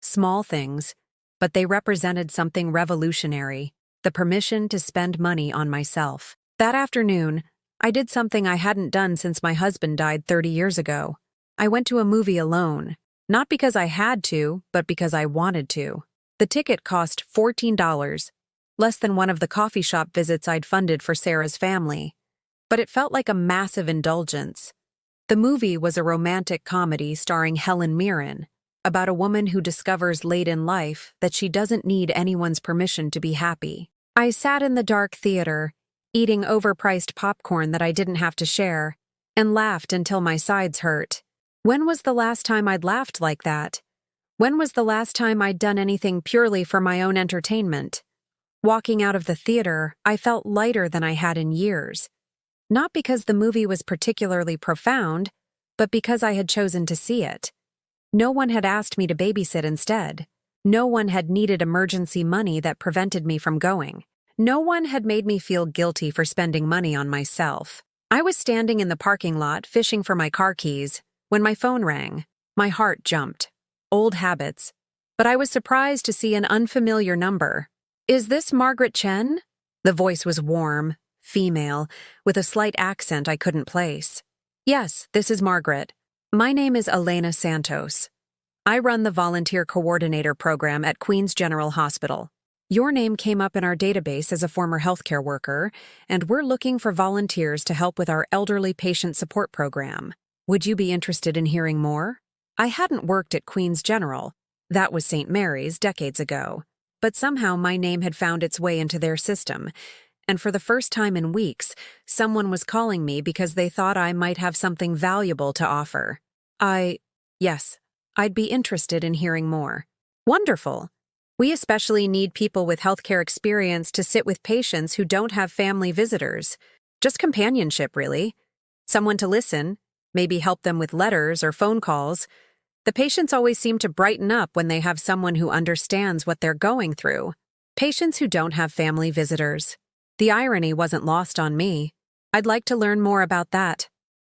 Small things, but they represented something revolutionary. The permission to spend money on myself. That afternoon, I did something I hadn't done since my husband died 30 years ago. I went to a movie alone. Not because I had to, but because I wanted to. The ticket cost $14, less than one of the coffee shop visits I'd funded for Sarah's family. But it felt like a massive indulgence. The movie was a romantic comedy starring Helen Mirren, about a woman who discovers late in life that she doesn't need anyone's permission to be happy. I sat in the dark theater, eating overpriced popcorn that I didn't have to share, and laughed until my sides hurt. When was the last time I'd laughed like that? When was the last time I'd done anything purely for my own entertainment? Walking out of the theater, I felt lighter than I had in years. Not because the movie was particularly profound, but because I had chosen to see it. No one had asked me to babysit instead. No one had needed emergency money that prevented me from going. No one had made me feel guilty for spending money on myself. I was standing in the parking lot fishing for my car keys when my phone rang. My heart jumped. Old habits. But I was surprised to see an unfamiliar number. "Is this Margaret Chen?" The voice was warm, female, with a slight accent I couldn't place. "Yes, this is Margaret. My name is Elena Santos." I run the Volunteer Coordinator program at Queens General Hospital. Your name came up in our database as a former healthcare worker, and we're looking for volunteers to help with our elderly patient support program. Would you be interested in hearing more? I hadn't worked at Queens General. That was St. Mary's decades ago. But somehow my name had found its way into their system, and for the first time in weeks, someone was calling me because they thought I might have something valuable to offer. Yes, I'd be interested in hearing more. Wonderful. We especially need people with healthcare experience to sit with patients who don't have family visitors. Just companionship, really. Someone to listen, maybe help them with letters or phone calls. The patients always seem to brighten up when they have someone who understands what they're going through. Patients who don't have family visitors. The irony wasn't lost on me. I'd like to learn more about that,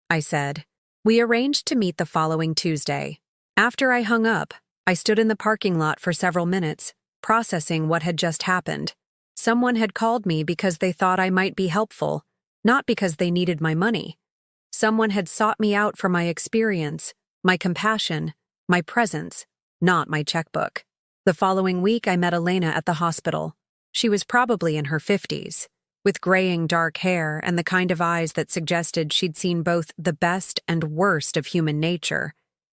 I said. We arranged to meet the following Tuesday. After I hung up, I stood in the parking lot for several minutes, processing what had just happened. Someone had called me because they thought I might be helpful, not because they needed my money. Someone had sought me out for my experience, my compassion, my presence, not my checkbook. The following week, I met Elena at the hospital. She was probably in her 50s, with graying dark hair and the kind of eyes that suggested she'd seen both the best and worst of human nature,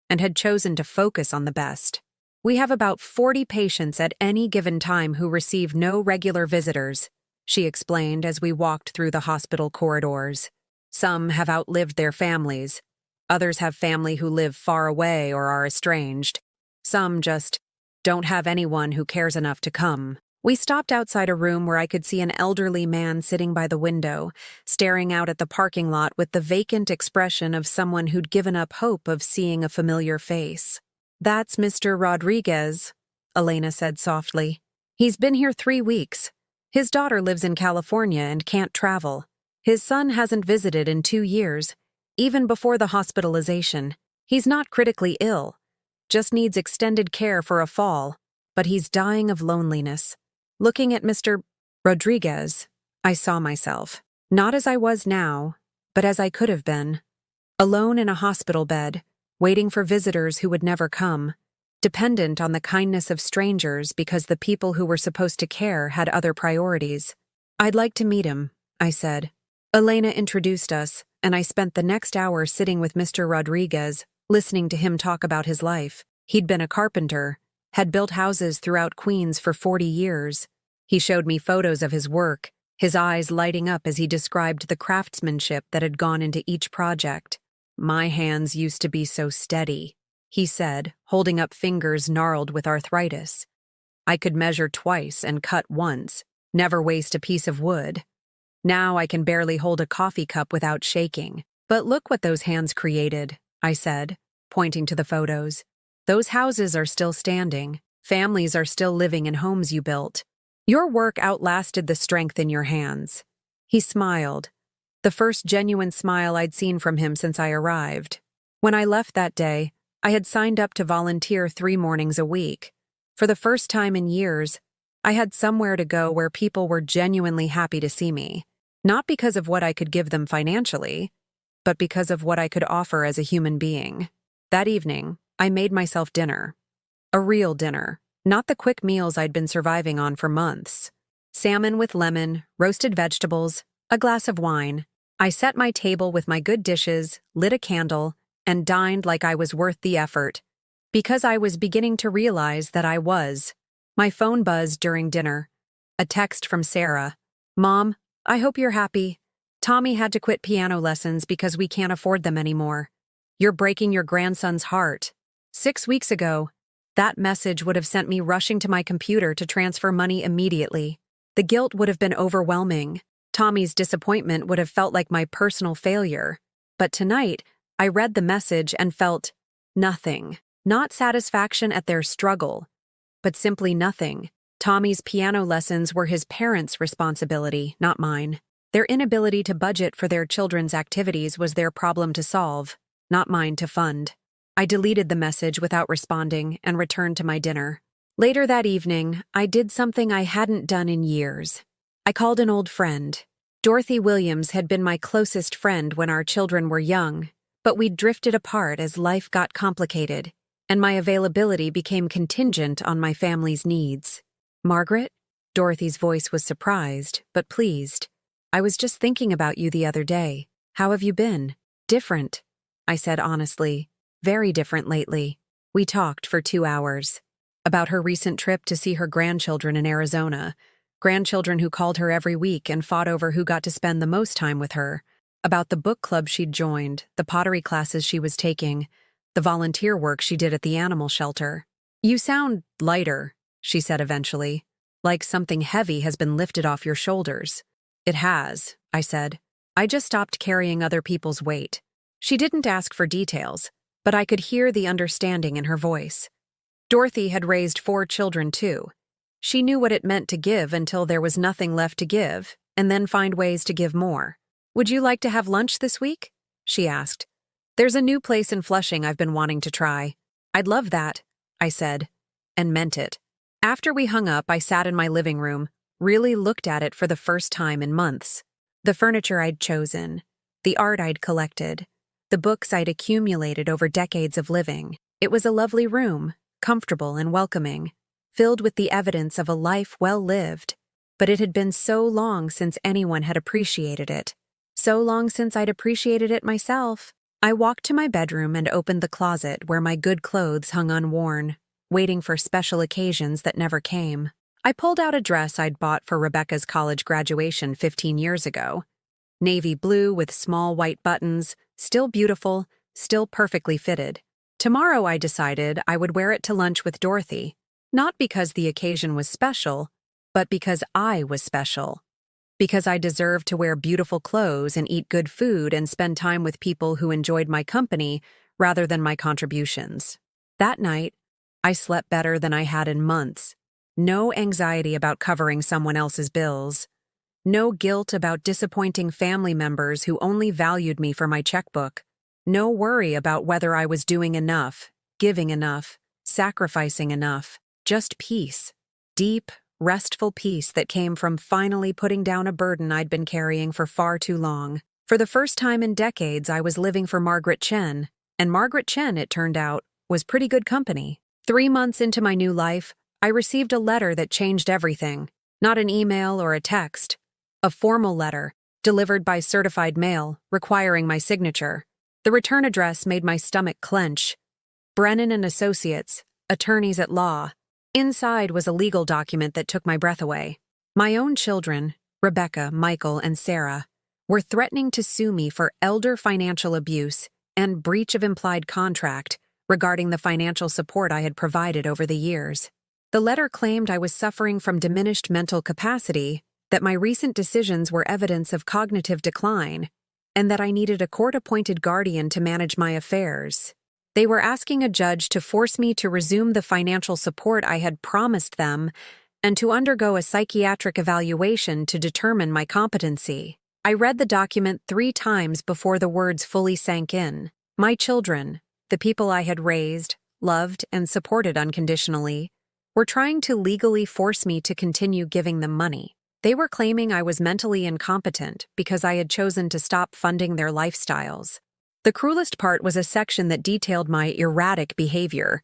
and had chosen to focus on the best. We have about 40 patients at any given time who receive no regular visitors, she explained as we walked through the hospital corridors. Some have outlived their families. Others have family who live far away or are estranged. Some just don't have anyone who cares enough to come. We stopped outside a room where I could see an elderly man sitting by the window, staring out at the parking lot with the vacant expression of someone who'd given up hope of seeing a familiar face. "That's Mr. Rodriguez," Elena said softly. "He's been here 3 weeks. His daughter lives in California and can't travel. His son hasn't visited in 2 years, even before the hospitalization. He's not critically ill, just needs extended care for a fall, but he's dying of loneliness." Looking at Mr. Rodriguez, I saw myself, not as I was now, but as I could have been. Alone in a hospital bed, waiting for visitors who would never come, dependent on the kindness of strangers because the people who were supposed to care had other priorities. "I'd like to meet him," I said. Elena introduced us, and I spent the next hour sitting with Mr. Rodriguez, listening to him talk about his life. He'd been a carpenter, had built houses throughout Queens for 40 years. He showed me photos of his work, his eyes lighting up as he described the craftsmanship that had gone into each project. "My hands used to be so steady," he said, holding up fingers gnarled with arthritis. "I could measure twice and cut once, never waste a piece of wood. Now I can barely hold a coffee cup without shaking. But look what those hands created," I said, pointing to the photos. "Those houses are still standing. Families are still living in homes you built. Your work outlasted the strength in your hands." He smiled, the first genuine smile I'd seen from him since I arrived. When I left that day, I had signed up to volunteer 3 mornings a week. For the first time in years, I had somewhere to go where people were genuinely happy to see me, not because of what I could give them financially, but because of what I could offer as a human being. That evening, I made myself dinner. A real dinner, not the quick meals I'd been surviving on for months. Salmon with lemon, roasted vegetables, a glass of wine. I set my table with my good dishes, lit a candle, and dined like I was worth the effort, because I was beginning to realize that I was. My phone buzzed during dinner. A text from Sarah. "Mom, I hope you're happy. Tommy had to quit piano lessons because we can't afford them anymore. You're breaking your grandson's heart." 6 weeks ago, that message would have sent me rushing to my computer to transfer money immediately. The guilt would have been overwhelming. Tommy's disappointment would have felt like my personal failure. But tonight, I read the message and felt nothing. Not satisfaction at their struggle, but simply nothing. Tommy's piano lessons were his parents' responsibility, not mine. Their inability to budget for their children's activities was their problem to solve, not mine to fund. I deleted the message without responding and returned to my dinner. Later that evening, I did something I hadn't done in years. I called an old friend. Dorothy Williams had been my closest friend when our children were young, but we'd drifted apart as life got complicated. and my availability became contingent on my family's needs. Margaret? Dorothy's voice was surprised, but pleased. I was just thinking about you the other day. How have you been? Different, I said honestly. Very different lately. We talked for 2 hours. About her recent trip to see her grandchildren in Arizona. Grandchildren who called her every week and fought over who got to spend the most time with her. About the book club she'd joined, the pottery classes she was taking, the volunteer work she did at the animal shelter. You sound lighter, she said eventually. Like something heavy has been lifted off your shoulders. It has, I said. I just stopped carrying other people's weight. She didn't ask for details, but I could hear the understanding in her voice. Dorothy had raised 4 children too. She knew what it meant to give until there was nothing left to give, and then find ways to give more. Would you like to have lunch this week? She asked. There's a new place in Flushing I've been wanting to try. I'd love that, I said, and meant it. After we hung up, I sat in my living room, really looked at it for the first time in months. The furniture I'd chosen, the art I'd collected, the books I'd accumulated over decades of living. It was a lovely room, comfortable and welcoming, filled with the evidence of a life well lived. But it had been so long since anyone had appreciated it. So long since I'd appreciated it myself. I walked to my bedroom and opened the closet where my good clothes hung unworn, waiting for special occasions that never came. I pulled out a dress I'd bought for Rebecca's college graduation 15 years ago. Navy blue with small white buttons, still beautiful, still perfectly fitted. Tomorrow I decided I would wear it to lunch with Dorothy, not because the occasion was special, but because I was special. Because I deserved to wear beautiful clothes and eat good food and spend time with people who enjoyed my company rather than my contributions. That night, I slept better than I had in months. No anxiety about covering someone else's bills. No guilt about disappointing family members who only valued me for my checkbook. No worry about whether I was doing enough, giving enough, sacrificing enough. Just peace. Deep, restful peace that came from finally putting down a burden I'd been carrying for far too long. For the first time in decades, I was living for Margaret Chen, and Margaret Chen, it turned out, was pretty good company. 3 months into my new life, I received a letter that changed everything. Not an email or a text. A formal letter, delivered by certified mail, requiring my signature. The return address made my stomach clench. Brennan and Associates, attorneys at law. Inside was a legal document that took my breath away. My own children, Rebecca, Michael, and Sarah, were threatening to sue me for elder financial abuse and breach of implied contract regarding the financial support I had provided over the years. The letter claimed I was suffering from diminished mental capacity, that my recent decisions were evidence of cognitive decline, and that I needed a court-appointed guardian to manage my affairs. They were asking a judge to force me to resume the financial support I had promised them and to undergo a psychiatric evaluation to determine my competency. I read the document 3 times before the words fully sank in. My children, the people I had raised, loved, and supported unconditionally, were trying to legally force me to continue giving them money. They were claiming I was mentally incompetent because I had chosen to stop funding their lifestyles. The cruelest part was a section that detailed my erratic behavior,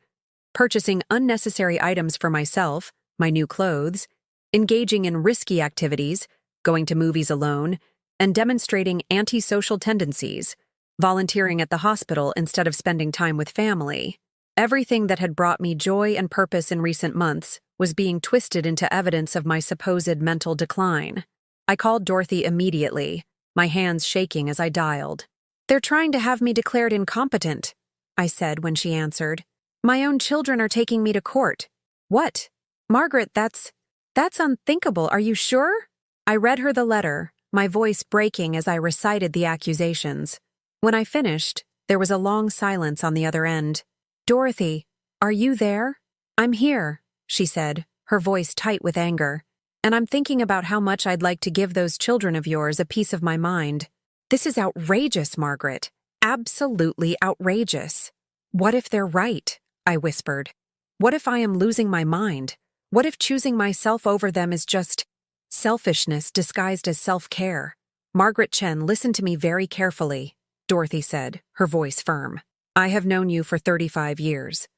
purchasing unnecessary items for myself, my new clothes, engaging in risky activities, going to movies alone, and demonstrating antisocial tendencies, volunteering at the hospital instead of spending time with family. Everything that had brought me joy and purpose in recent months was being twisted into evidence of my supposed mental decline. I called Dorothy immediately, my hands shaking as I dialed. "They're trying to have me declared incompetent," I said when she answered. "My own children are taking me to court." "What? Margaret, that's unthinkable. Are you sure?" I read her the letter, my voice breaking as I recited the accusations. When I finished, there was a long silence on the other end. "Dorothy, are you there?" "I'm here," she said, her voice tight with anger. "And I'm thinking about how much I'd like to give those children of yours a piece of my mind." "This is outrageous, Margaret. Absolutely outrageous." "What if they're right?" I whispered. "What if I am losing my mind? What if choosing myself over them is just selfishness disguised as self-care?" "Margaret Chen, listen to me very carefully," Dorothy said, her voice firm. "I have known you for 35 years.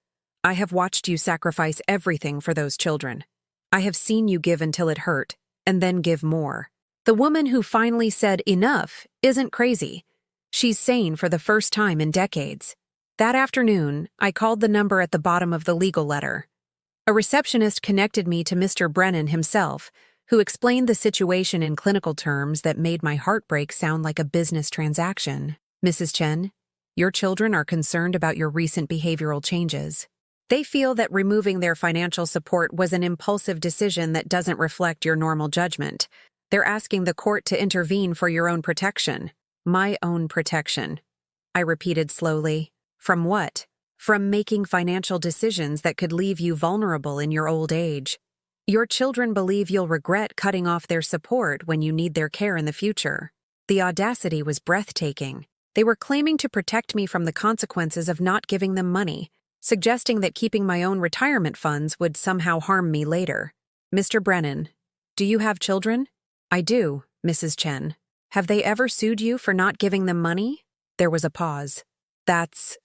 I have watched you sacrifice everything for those children. I have seen you give until it hurt, and then give more. The woman who finally said enough isn't crazy. She's sane for the first time in decades. That afternoon, I called the number at the bottom of the legal letter. A receptionist connected me to Mr. Brennan himself, who explained the situation in clinical terms that made my heartbreak sound like a business transaction. Mrs. Chen, your children are concerned about your recent behavioral changes. They feel that removing their financial support was an impulsive decision that doesn't reflect your normal judgment. They're asking the court to intervene for your own protection. My own protection, I repeated slowly. From what? From making financial decisions that could leave you vulnerable in your old age. Your children believe you'll regret cutting off their support when you need their care in the future. The audacity was breathtaking. They were claiming to protect me from the consequences of not giving them money, suggesting that keeping my own retirement funds would somehow harm me later. Mr. Brennan, do you have children? I do, Mrs. Chen. Have they ever sued you for not giving them money? There was a pause. That's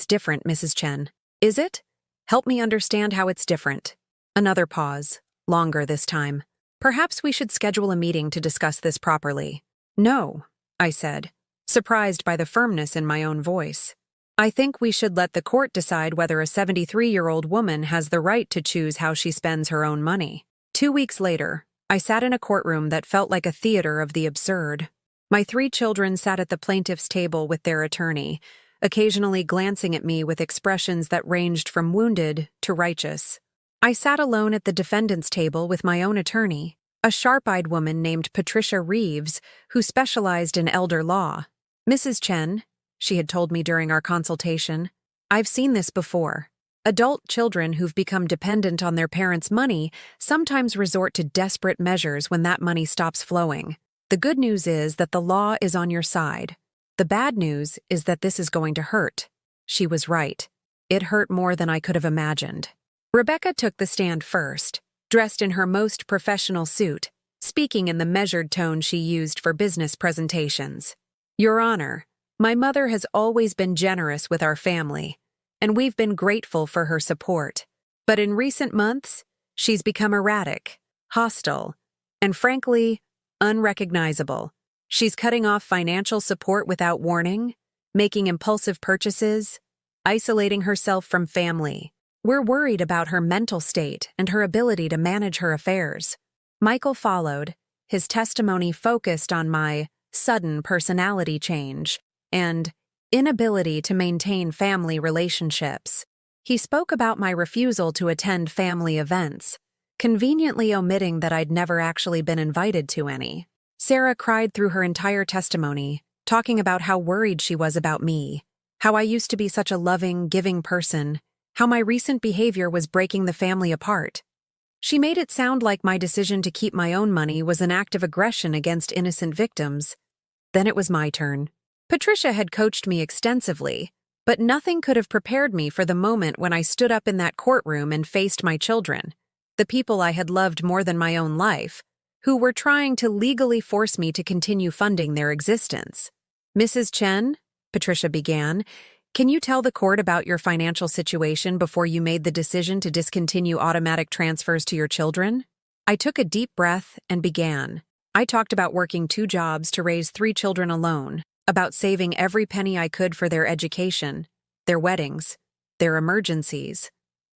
different, Mrs. Chen. Is it? Help me understand how it's different. Another pause, longer this time. Perhaps we should schedule a meeting to discuss this properly. No, I said, surprised by the firmness in my own voice. I think we should let the court decide whether a 73-year-old woman has the right to choose how she spends her own money. 2 weeks later, I sat in a courtroom that felt like a theater of the absurd. My 3 children sat at the plaintiff's table with their attorney, occasionally glancing at me with expressions that ranged from wounded to righteous. I sat alone at the defendant's table with my own attorney, a sharp-eyed woman named Patricia Reeves, who specialized in elder law. Mrs. Chen, she had told me during our consultation, I've seen this before. Adult children who've become dependent on their parents' money sometimes resort to desperate measures when that money stops flowing. The good news is that the law is on your side. The bad news is that this is going to hurt. She was right. It hurt more than I could have imagined. Rebecca took the stand first, dressed in her most professional suit, speaking in the measured tone she used for business presentations. Your Honor, my mother has always been generous with our family, and we've been grateful for her support. But in recent months, she's become erratic, hostile, and frankly, unrecognizable. She's cutting off financial support without warning, making impulsive purchases, isolating herself from family. We're worried about her mental state and her ability to manage her affairs. Michael followed, his testimony focused on my sudden personality change and inability to maintain family relationships. He spoke about my refusal to attend family events, conveniently omitting that I'd never actually been invited to any. Sarah cried through her entire testimony, talking about how worried she was about me, how I used to be such a loving, giving person, how my recent behavior was breaking the family apart. She made it sound like my decision to keep my own money was an act of aggression against innocent victims. Then it was my turn. Patricia had coached me extensively, but nothing could have prepared me for the moment when I stood up in that courtroom and faced my children, the people I had loved more than my own life, who were trying to legally force me to continue funding their existence. Mrs. Chen, Patricia began, can you tell the court about your financial situation before you made the decision to discontinue automatic transfers to your children? I took a deep breath and began. I talked about working 2 jobs to raise 3 children alone, about saving every penny I could for their education, their weddings, their emergencies,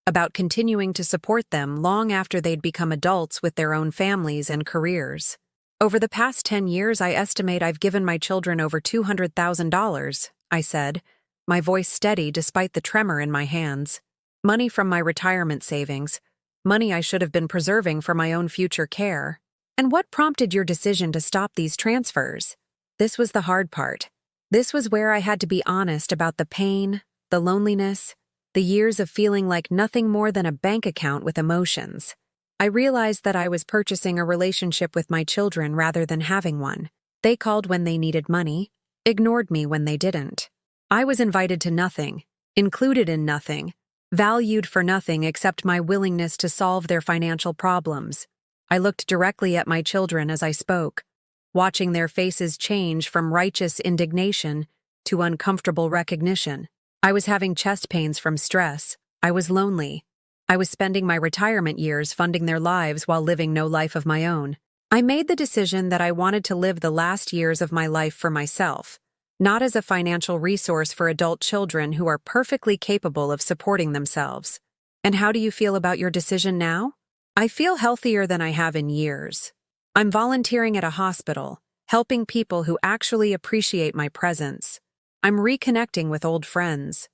about continuing to support them long after they'd become adults with their own families and careers. Over the past 10 years, I estimate I've given my children over $200,000, I said, my voice steady despite the tremor in my hands. Money from my retirement savings, money I should have been preserving for my own future care. And what prompted your decision to stop these transfers? This was the hard part. This was where I had to be honest about the pain, the loneliness, the years of feeling like nothing more than a bank account with emotions. I realized that I was purchasing a relationship with my children rather than having one. They called when they needed money, ignored me when they didn't. I was invited to nothing, included in nothing, valued for nothing except my willingness to solve their financial problems. I looked directly at my children as I spoke, watching their faces change from righteous indignation to uncomfortable recognition. I was having chest pains from stress, I was lonely. I was spending my retirement years funding their lives while living no life of my own. I made the decision that I wanted to live the last years of my life for myself, not as a financial resource for adult children who are perfectly capable of supporting themselves. And how do you feel about your decision now? I feel healthier than I have in years. I'm volunteering at a hospital, helping people who actually appreciate my presence. I'm reconnecting with old friends.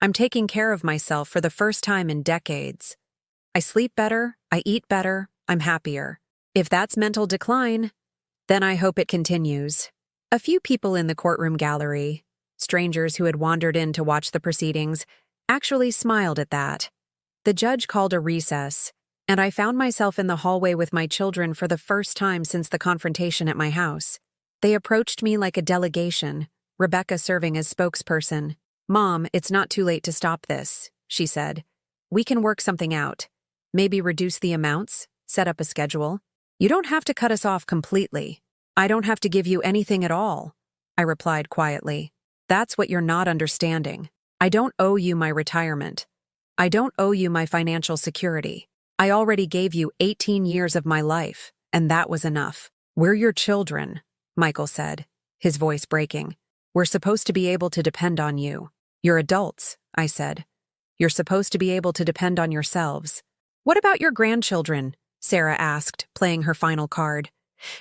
I'm taking care of myself for the first time in decades. I sleep better, I eat better, I'm happier. If that's mental decline, then I hope it continues. A few people in the courtroom gallery, strangers who had wandered in to watch the proceedings, actually smiled at that. The judge called a recess, and I found myself in the hallway with my children for the first time since the confrontation at my house. They approached me like a delegation, Rebecca serving as spokesperson. "Mom, it's not too late to stop this," she said. "We can work something out. Maybe reduce the amounts, set up a schedule. You don't have to cut us off completely. I don't have to give you anything at all," I replied quietly. "That's what you're not understanding. I don't owe you my retirement. I don't owe you my financial security. I already gave you 18 years of my life, and that was enough." "We're your children," Michael said, his voice breaking. "We're supposed to be able to depend on you." "You're adults," I said. "You're supposed to be able to depend on yourselves." "What about your grandchildren?" Sarah asked, playing her final card.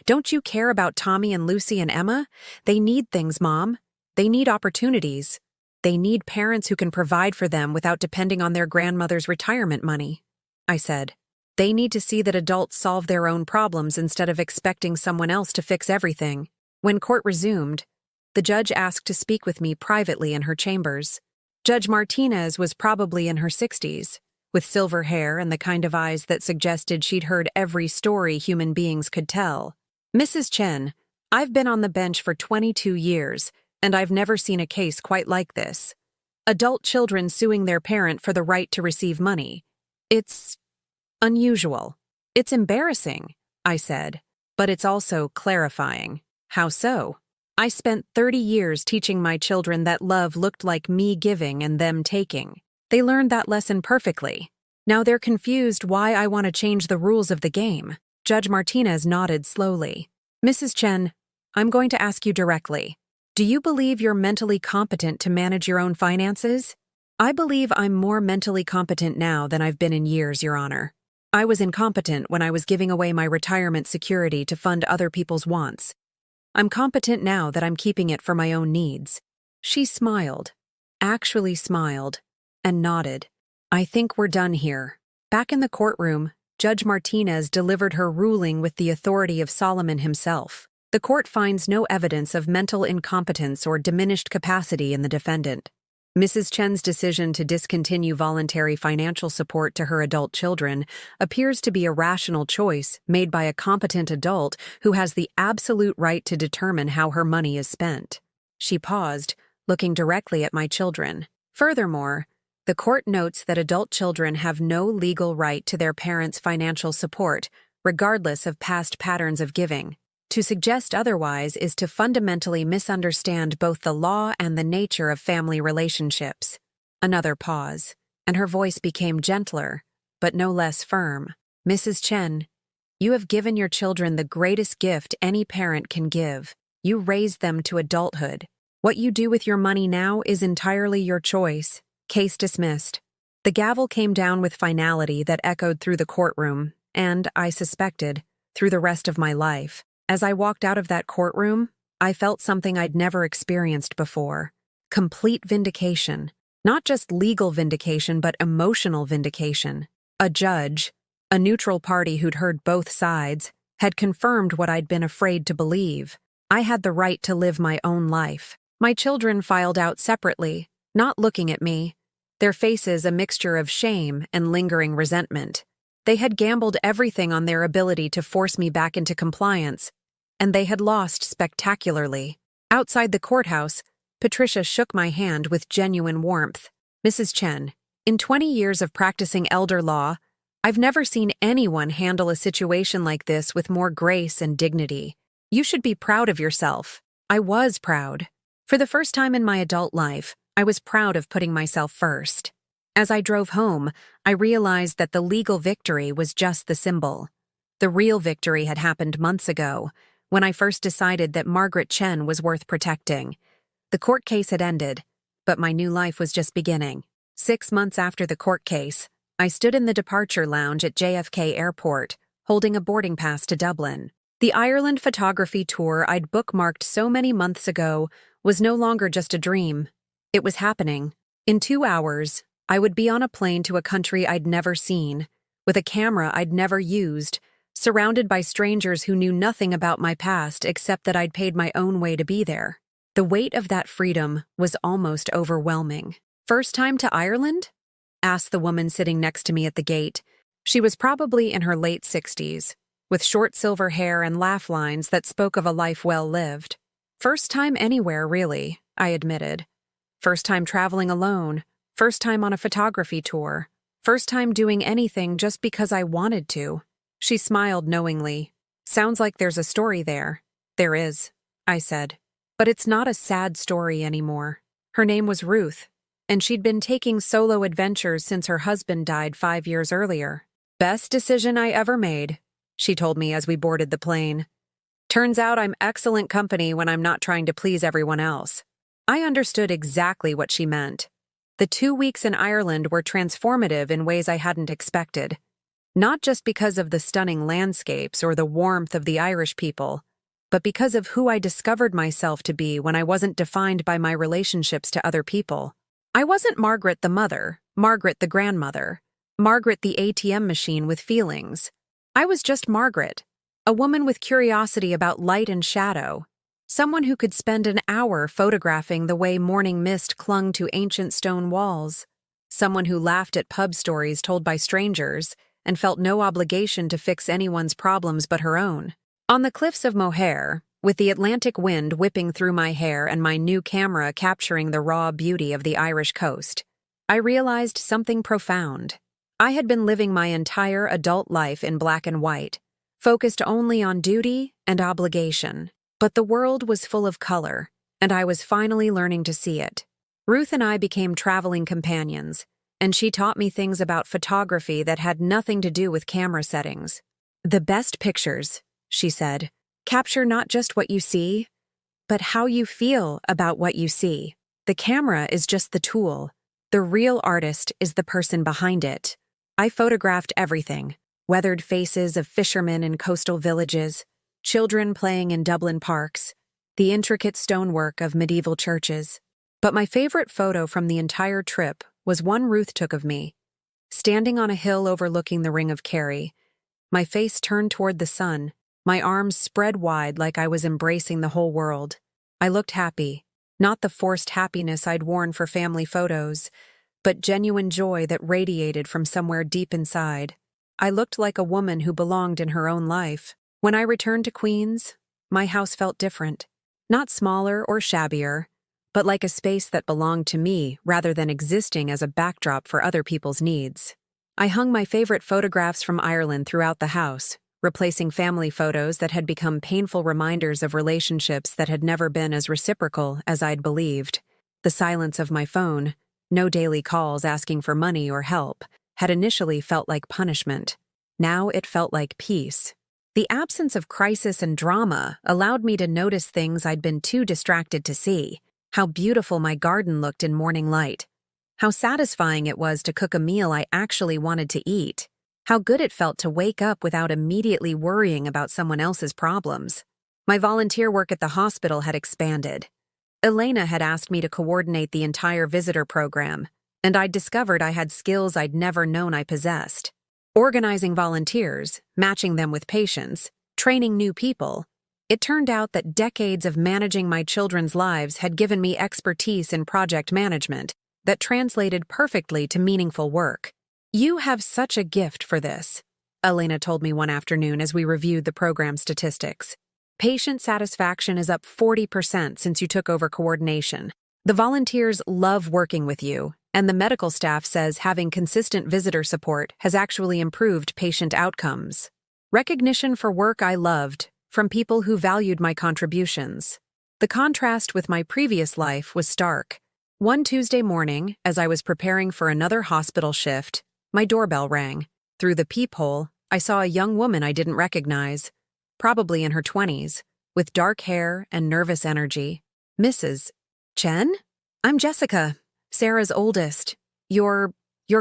"Don't you care about Tommy and Lucy and Emma? They need things, Mom. They need opportunities. They need parents who can provide for them without depending on their grandmother's retirement money," I said. "They need to see that adults solve their own problems instead of expecting someone else to fix everything." When court resumed, the judge asked to speak with me privately in her chambers. Judge Martinez was probably in her 60s, with silver hair and the kind of eyes that suggested she'd heard every story human beings could tell. "Mrs. Chen, I've been on the bench for 22 years, and I've never seen a case quite like this. Adult children suing their parent for the right to receive money. It's unusual. It's embarrassing," I said, "but it's also clarifying." "How so?" "I spent 30 years teaching my children that love looked like me giving and them taking. They learned that lesson perfectly. Now they're confused why I want to change the rules of the game." Judge Martinez nodded slowly. "Mrs. Chen, I'm going to ask you directly. Do you believe you're mentally competent to manage your own finances?" "I believe I'm more mentally competent now than I've been in years, Your Honor. I was incompetent when I was giving away my retirement security to fund other people's wants. I'm competent now that I'm keeping it for my own needs." She smiled, actually smiled, and nodded. "I think we're done here." Back in the courtroom, Judge Martinez delivered her ruling with the authority of Solomon himself. The court finds no evidence of mental incompetence or diminished capacity in the defendant. Mrs. Chen's decision to discontinue voluntary financial support to her adult children appears to be a rational choice made by a competent adult who has the absolute right to determine how her money is spent. She paused, looking directly at my children. Furthermore, the court notes that adult children have no legal right to their parents' financial support, regardless of past patterns of giving. To suggest otherwise is to fundamentally misunderstand both the law and the nature of family relationships. Another pause, and her voice became gentler, but no less firm. "Mrs. Chen, you have given your children the greatest gift any parent can give. You raised them to adulthood. What you do with your money now is entirely your choice." Case dismissed. The gavel came down with finality that echoed through the courtroom, and, I suspected, through the rest of my life. As I walked out of that courtroom, I felt something I'd never experienced before. Complete vindication. Not just legal vindication, but emotional vindication. A judge, a neutral party who'd heard both sides, had confirmed what I'd been afraid to believe. I had the right to live my own life. My children filed out separately, not looking at me, their faces a mixture of shame and lingering resentment. They had gambled everything on their ability to force me back into compliance, and they had lost spectacularly. Outside the courthouse, Patricia shook my hand with genuine warmth. "Mrs. Chen, in 20 years of practicing elder law, I've never seen anyone handle a situation like this with more grace and dignity. You should be proud of yourself." I was proud. For the first time in my adult life, I was proud of putting myself first. As I drove home, I realized that the legal victory was just the symbol. The real victory had happened months ago, when I first decided that Margaret Chen was worth protecting. The court case had ended, but my new life was just beginning. 6 months after the court case, I stood in the departure lounge at JFK Airport, holding a boarding pass to Dublin. The Ireland photography tour I'd bookmarked so many months ago was no longer just a dream. It was happening. In 2 hours, I would be on a plane to a country I'd never seen, with a camera I'd never used, surrounded by strangers who knew nothing about my past except that I'd paid my own way to be there. The weight of that freedom was almost overwhelming. "First time to Ireland?" asked the woman sitting next to me at the gate. She was probably in her late 60s, with short silver hair and laugh lines that spoke of a life well lived. "First time anywhere, really," I admitted. "First time traveling alone. First time on a photography tour. First time doing anything just because I wanted to." She smiled knowingly. "Sounds like there's a story there." "There is," I said. "But it's not a sad story anymore." Her name was Ruth, and she'd been taking solo adventures since her husband died 5 years earlier. "Best decision I ever made," she told me as we boarded the plane. "Turns out I'm excellent company when I'm not trying to please everyone else." I understood exactly what she meant. The 2 weeks in Ireland were transformative in ways I hadn't expected. Not just because of the stunning landscapes or the warmth of the Irish people, but because of who I discovered myself to be when I wasn't defined by my relationships to other people. I wasn't Margaret the mother, Margaret the grandmother, Margaret the ATM machine with feelings. I was just Margaret, a woman with curiosity about light and shadow, someone who could spend an hour photographing the way morning mist clung to ancient stone walls, someone who laughed at pub stories told by strangers and felt no obligation to fix anyone's problems but her own. On the cliffs of Moher, with the Atlantic wind whipping through my hair and my new camera capturing the raw beauty of the Irish coast, I realized something profound. I had been living my entire adult life in black and white, focused only on duty and obligation. But the world was full of color, and I was finally learning to see it. Ruth and I became traveling companions, and she taught me things about photography that had nothing to do with camera settings. "The best pictures," she said, "capture not just what you see, but how you feel about what you see. The camera is just the tool. The real artist is the person behind it." I photographed everything: weathered faces of fishermen in coastal villages, children playing in Dublin parks, the intricate stonework of medieval churches. But my favorite photo from the entire trip was one Ruth took of me, standing on a hill overlooking the Ring of Kerry, my face turned toward the sun, my arms spread wide like I was embracing the whole world. I looked happy, not the forced happiness I'd worn for family photos, but genuine joy that radiated from somewhere deep inside. I looked like a woman who belonged in her own life. When I returned to Queens, my house felt different. Not smaller or shabbier, but like a space that belonged to me rather than existing as a backdrop for other people's needs. I hung my favorite photographs from Ireland throughout the house, replacing family photos that had become painful reminders of relationships that had never been as reciprocal as I'd believed. The silence of my phone, no daily calls asking for money or help, had initially felt like punishment. Now it felt like peace. The absence of crisis and drama allowed me to notice things I'd been too distracted to see: how beautiful my garden looked in morning light, how satisfying it was to cook a meal I actually wanted to eat, how good it felt to wake up without immediately worrying about someone else's problems. My volunteer work at the hospital had expanded. Elena had asked me to coordinate the entire visitor program, and I'd discovered I had skills I'd never known I possessed. Organizing volunteers, matching them with patients, training new people. It turned out that decades of managing my children's lives had given me expertise in project management that translated perfectly to meaningful work. "You have such a gift for this," Elena told me one afternoon as we reviewed the program statistics. "Patient satisfaction is up 40% since you took over coordination. The volunteers love working with you, and the medical staff says having consistent visitor support has actually improved patient outcomes." Recognition for work I loved, from people who valued my contributions. The contrast with my previous life was stark. One Tuesday morning, as I was preparing for another hospital shift, my doorbell rang. Through the peephole, I saw a young woman I didn't recognize, probably in her 20s, with dark hair and nervous energy. Mrs. Chen? I'm Jessica, Sarah's oldest. Your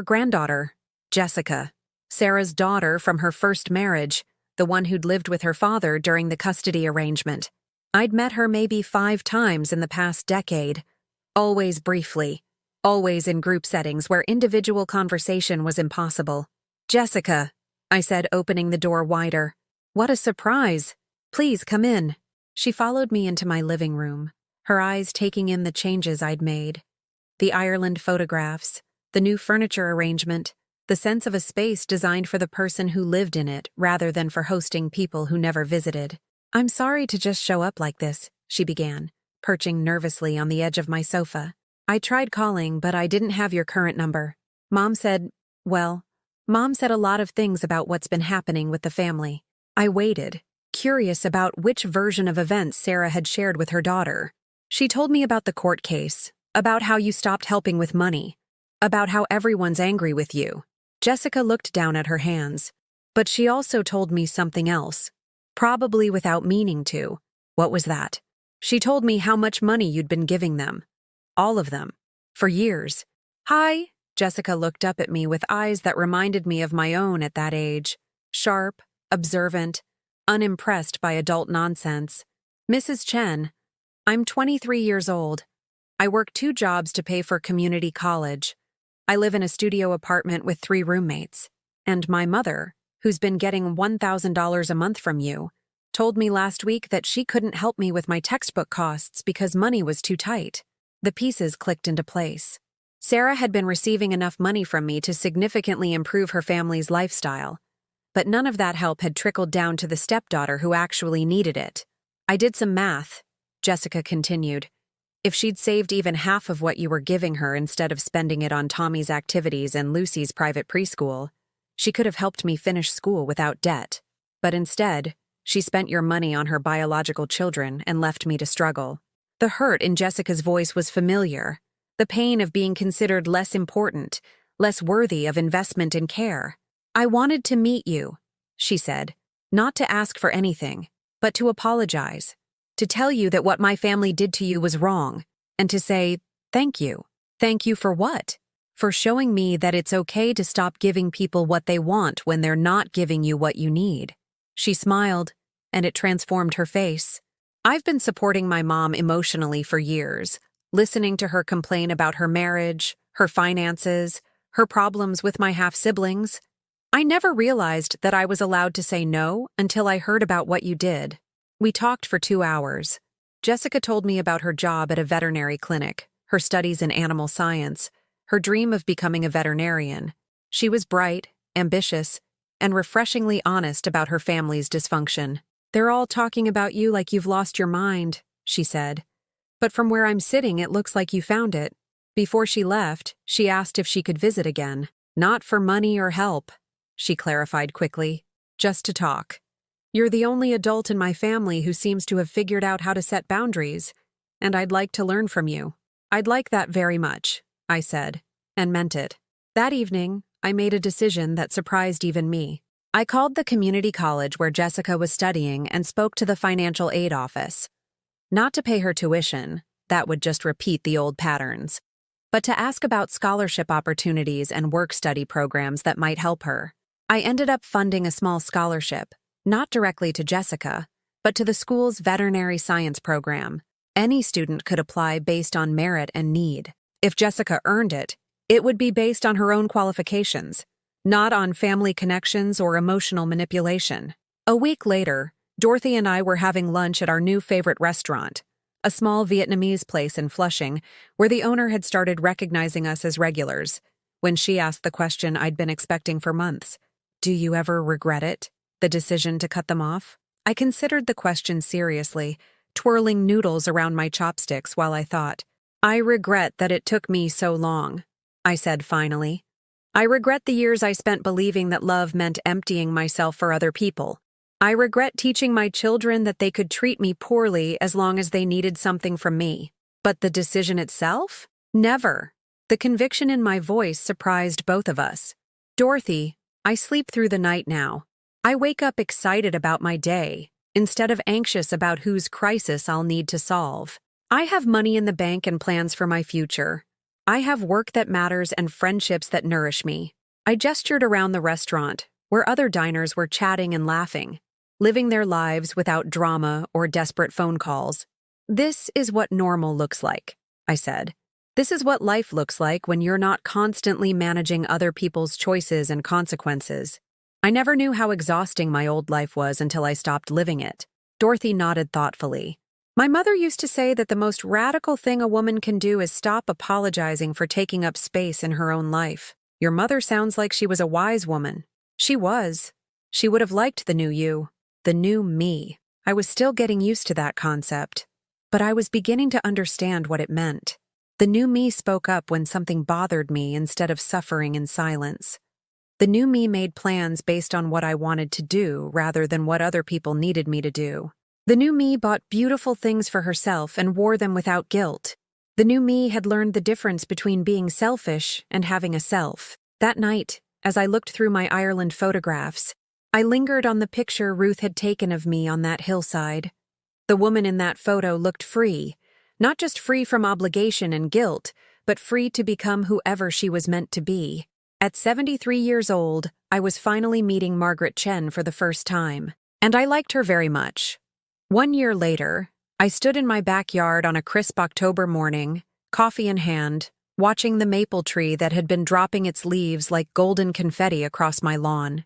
granddaughter. Jessica. Sarah's daughter from her first marriage, the one who'd lived with her father during the custody arrangement. I'd met her maybe 5 times in the past decade, always briefly, always in group settings where individual conversation was impossible. Jessica, I said, opening the door wider. What a surprise. Please come in. She followed me into my living room, her eyes taking in the changes I'd made. The Ireland photographs, the new furniture arrangement, the sense of a space designed for the person who lived in it rather than for hosting people who never visited. I'm sorry to just show up like this, she began, perching nervously on the edge of my sofa. I tried calling, but I didn't have your current number. Mom said a lot of things about what's been happening with the family. I waited, curious about which version of events Sarah had shared with her daughter. She told me about the court case, about how you stopped helping with money, about how everyone's angry with you. Jessica looked down at her hands, but she also told me something else, probably without meaning to. What was that? She told me how much money you'd been giving them. All of them. For years. Hi, Jessica looked up at me with eyes that reminded me of my own at that age. Sharp, observant, unimpressed by adult nonsense. Mrs. Chen, I'm 23 years old. I work 2 jobs to pay for community college. I live in a studio apartment with 3 roommates. And my mother, who's been getting $1,000 a month from you, told me last week that she couldn't help me with my textbook costs because money was too tight. The pieces clicked into place. Sarah had been receiving enough money from me to significantly improve her family's lifestyle, but none of that help had trickled down to the stepdaughter who actually needed it. I did some math, Jessica continued. If she'd saved even half of what you were giving her instead of spending it on Tommy's activities and Lucy's private preschool, she could have helped me finish school without debt. But instead, she spent your money on her biological children and left me to struggle. The hurt in Jessica's voice was familiar, the pain of being considered less important, less worthy of investment and care. I wanted to meet you, she said, not to ask for anything, but to apologize, to tell you that what my family did to you was wrong, and to say, thank you. Thank you for what? For showing me that it's okay to stop giving people what they want when they're not giving you what you need. She smiled, and it transformed her face. I've been supporting my mom emotionally for years, listening to her complain about her marriage, her finances, her problems with my half-siblings. I never realized that I was allowed to say no until I heard about what you did. We talked for 2 hours. Jessica told me about her job at a veterinary clinic, her studies in animal science, her dream of becoming a veterinarian. She was bright, ambitious, and refreshingly honest about her family's dysfunction. They're all talking about you like you've lost your mind, she said. But from where I'm sitting, it looks like you found it. Before she left, she asked if she could visit again. Not for money or help, she clarified quickly. Just to talk. You're the only adult in my family who seems to have figured out how to set boundaries, and I'd like to learn from you. I'd like that very much, I said, and meant it. That evening, I made a decision that surprised even me. I called the community college where Jessica was studying and spoke to the financial aid office. Not to pay her tuition, that would just repeat the old patterns, but to ask about scholarship opportunities and work-study programs that might help her. I ended up funding a small scholarship, not directly to Jessica, but to the school's veterinary science program. Any student could apply based on merit and need. If Jessica earned it, it would be based on her own qualifications, not on family connections or emotional manipulation. A week later, Dorothy and I were having lunch at our new favorite restaurant, a small Vietnamese place in Flushing, where the owner had started recognizing us as regulars, when she asked the question I'd been expecting for months. Do you ever regret it? The decision to cut them off? I considered the question seriously, twirling noodles around my chopsticks while I thought. I regret that it took me so long, I said finally. I regret the years I spent believing that love meant emptying myself for other people. I regret teaching my children that they could treat me poorly as long as they needed something from me. But the decision itself? Never. The conviction in my voice surprised both of us. Dorothy, I sleep through the night now. I wake up excited about my day, instead of anxious about whose crisis I'll need to solve. I have money in the bank and plans for my future. I have work that matters and friendships that nourish me. I gestured around the restaurant, where other diners were chatting and laughing, living their lives without drama or desperate phone calls. This is what normal looks like, I said. This is what life looks like when you're not constantly managing other people's choices and consequences. I never knew how exhausting my old life was until I stopped living it. Dorothy nodded thoughtfully. My mother used to say that the most radical thing a woman can do is stop apologizing for taking up space in her own life. Your mother sounds like she was a wise woman. She was. She would have liked the new you, the new me. I was still getting used to that concept, but I was beginning to understand what it meant. The new me spoke up when something bothered me instead of suffering in silence. The new me made plans based on what I wanted to do rather than what other people needed me to do. The new me bought beautiful things for herself and wore them without guilt. The new me had learned the difference between being selfish and having a self. That night, as I looked through my Ireland photographs, I lingered on the picture Ruth had taken of me on that hillside. The woman in that photo looked free, not just free from obligation and guilt, but free to become whoever she was meant to be. At 73 years old, I was finally meeting Margaret Chen for the first time, and I liked her very much. 1 year later, I stood in my backyard on a crisp October morning, coffee in hand, watching the maple tree that had been dropping its leaves like golden confetti across my lawn.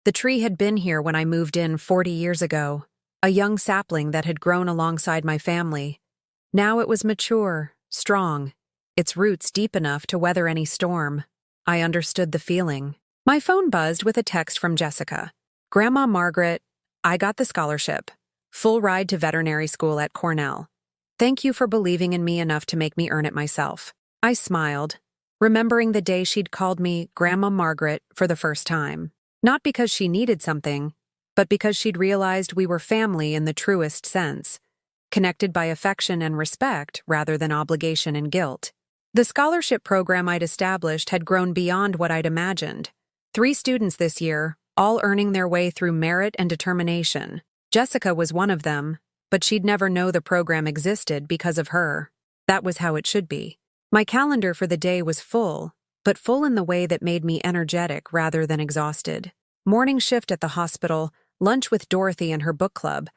The tree had been here when I moved in 40 years ago, a young sapling that had grown alongside my family. Now it was mature, strong, its roots deep enough to weather any storm. I understood the feeling. My phone buzzed with a text from Jessica. Grandma Margaret, I got the scholarship. Full ride to veterinary school at Cornell. Thank you for believing in me enough to make me earn it myself. I smiled, remembering the day she'd called me Grandma Margaret for the first time. Not because she needed something, but because she'd realized we were family in the truest sense, connected by affection and respect rather than obligation and guilt. The scholarship program I'd established had grown beyond what I'd imagined. 3 students this year, all earning their way through merit and determination. Jessica was one of them, but she'd never know the program existed because of her. That was how it should be. My calendar for the day was full, but full in the way that made me energetic rather than exhausted. Morning shift at the hospital, lunch with Dorothy and her book club.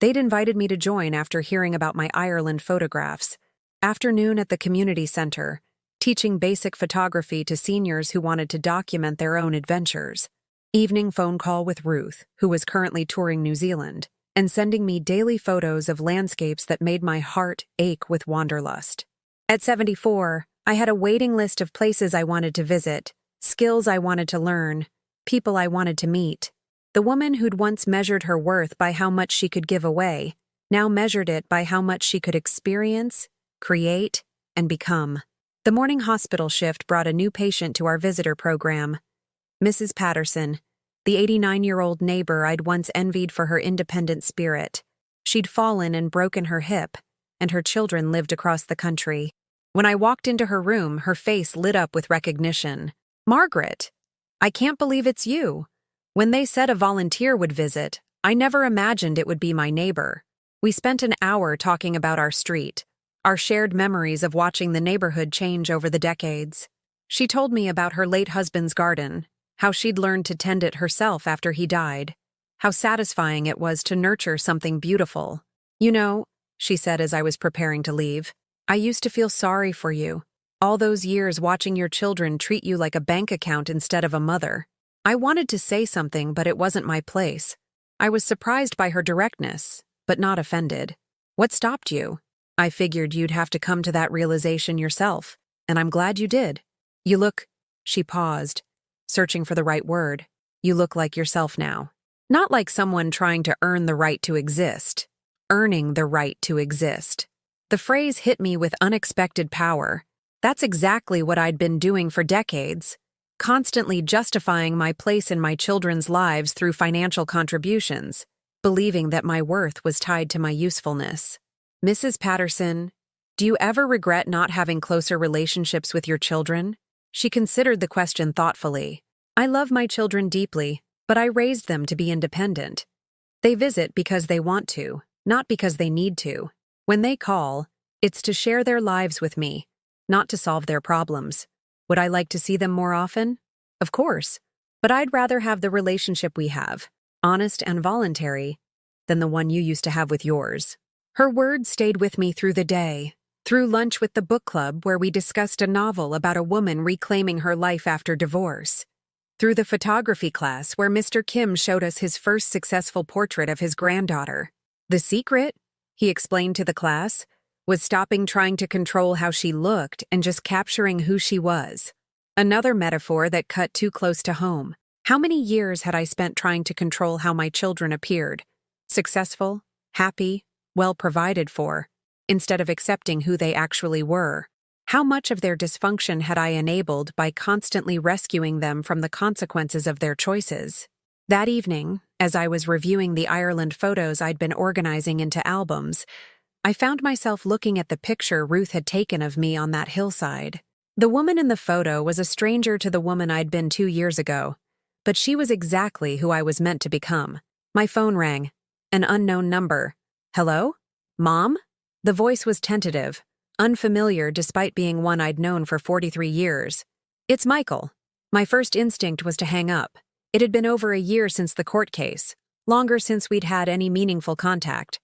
They'd invited me to join after hearing about my Ireland photographs. Afternoon at the community center, teaching basic photography to seniors who wanted to document their own adventures. Evening phone call with Ruth, who was currently touring New Zealand, and sending me daily photos of landscapes that made my heart ache with wanderlust. At 74, I had a waiting list of places I wanted to visit, skills I wanted to learn, people I wanted to meet. The woman who'd once measured her worth by how much she could give away, now measured it by how much she could experience, create, and become. The morning hospital shift brought a new patient to our visitor program. Mrs. Patterson, the 89-year-old neighbor I'd once envied for her independent spirit. She'd fallen and broken her hip, and her children lived across the country. When I walked into her room, her face lit up with recognition. Margaret, I can't believe it's you. When they said a volunteer would visit, I never imagined it would be my neighbor. We spent an hour talking about our street, our shared memories of watching the neighborhood change over the decades. She told me about her late husband's garden, how she'd learned to tend it herself after he died, how satisfying it was to nurture something beautiful. You know, she said as I was preparing to leave, I used to feel sorry for you. All those years watching your children treat you like a bank account instead of a mother. I wanted to say something, but it wasn't my place. I was surprised by her directness, but not offended. What stopped you? I figured you'd have to come to that realization yourself, and I'm glad you did. You look, she paused, searching for the right word. You look like yourself now. Not like someone trying to earn the right to exist. Earning the right to exist. The phrase hit me with unexpected power. That's exactly what I'd been doing for decades, constantly justifying my place in my children's lives through financial contributions, believing that my worth was tied to my usefulness. Mrs. Patterson, Do you ever regret not having closer relationships with your children? She considered the question thoughtfully. I love my children deeply, but I raised them to be independent. They visit because they want to, not because they need to. When they call, it's to share their lives with me, not to solve their problems. Would I like to see them more often? Of course, but I'd rather have the relationship we have, honest and voluntary, than the one you used to have with yours. Her words stayed with me through the day, through lunch with the book club where we discussed a novel about a woman reclaiming her life after divorce, through the photography class where Mr. Kim showed us his first successful portrait of his granddaughter. The secret, he explained to the class, was stopping trying to control how she looked and just capturing who she was. Another metaphor that cut too close to home. How many years had I spent trying to control how my children appeared? Successful, happy, well provided for, instead of accepting who they actually were. How much of their dysfunction had I enabled by constantly rescuing them from the consequences of their choices? That evening, as I was reviewing the Ireland photos I'd been organizing into albums, I found myself looking at the picture Ruth had taken of me on that hillside. The woman in the photo was a stranger to the woman I'd been 2 years ago, but she was exactly who I was meant to become. My phone rang. An unknown number. Hello? Mom? The voice was tentative, unfamiliar despite being one I'd known for 43 years. It's Michael. My first instinct was to hang up. It had been over a year since the court case, longer since we'd had any meaningful contact.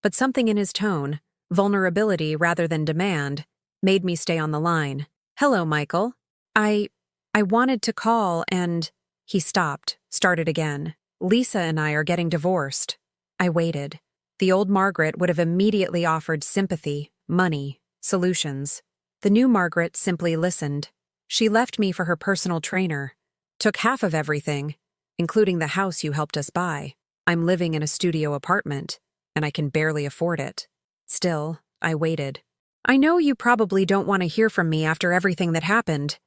But something in his tone, vulnerability rather than demand, made me stay on the line. Hello, Michael. I wanted to call and... He stopped, started again. Lisa and I are getting divorced. I waited. The old Margaret would have immediately offered sympathy, money, solutions. The new Margaret simply listened. She left me for her personal trainer. Took half of everything, including the house you helped us buy. I'm living in a studio apartment, and I can barely afford it. Still, I waited. I know you probably don't want to hear from me after everything that happened,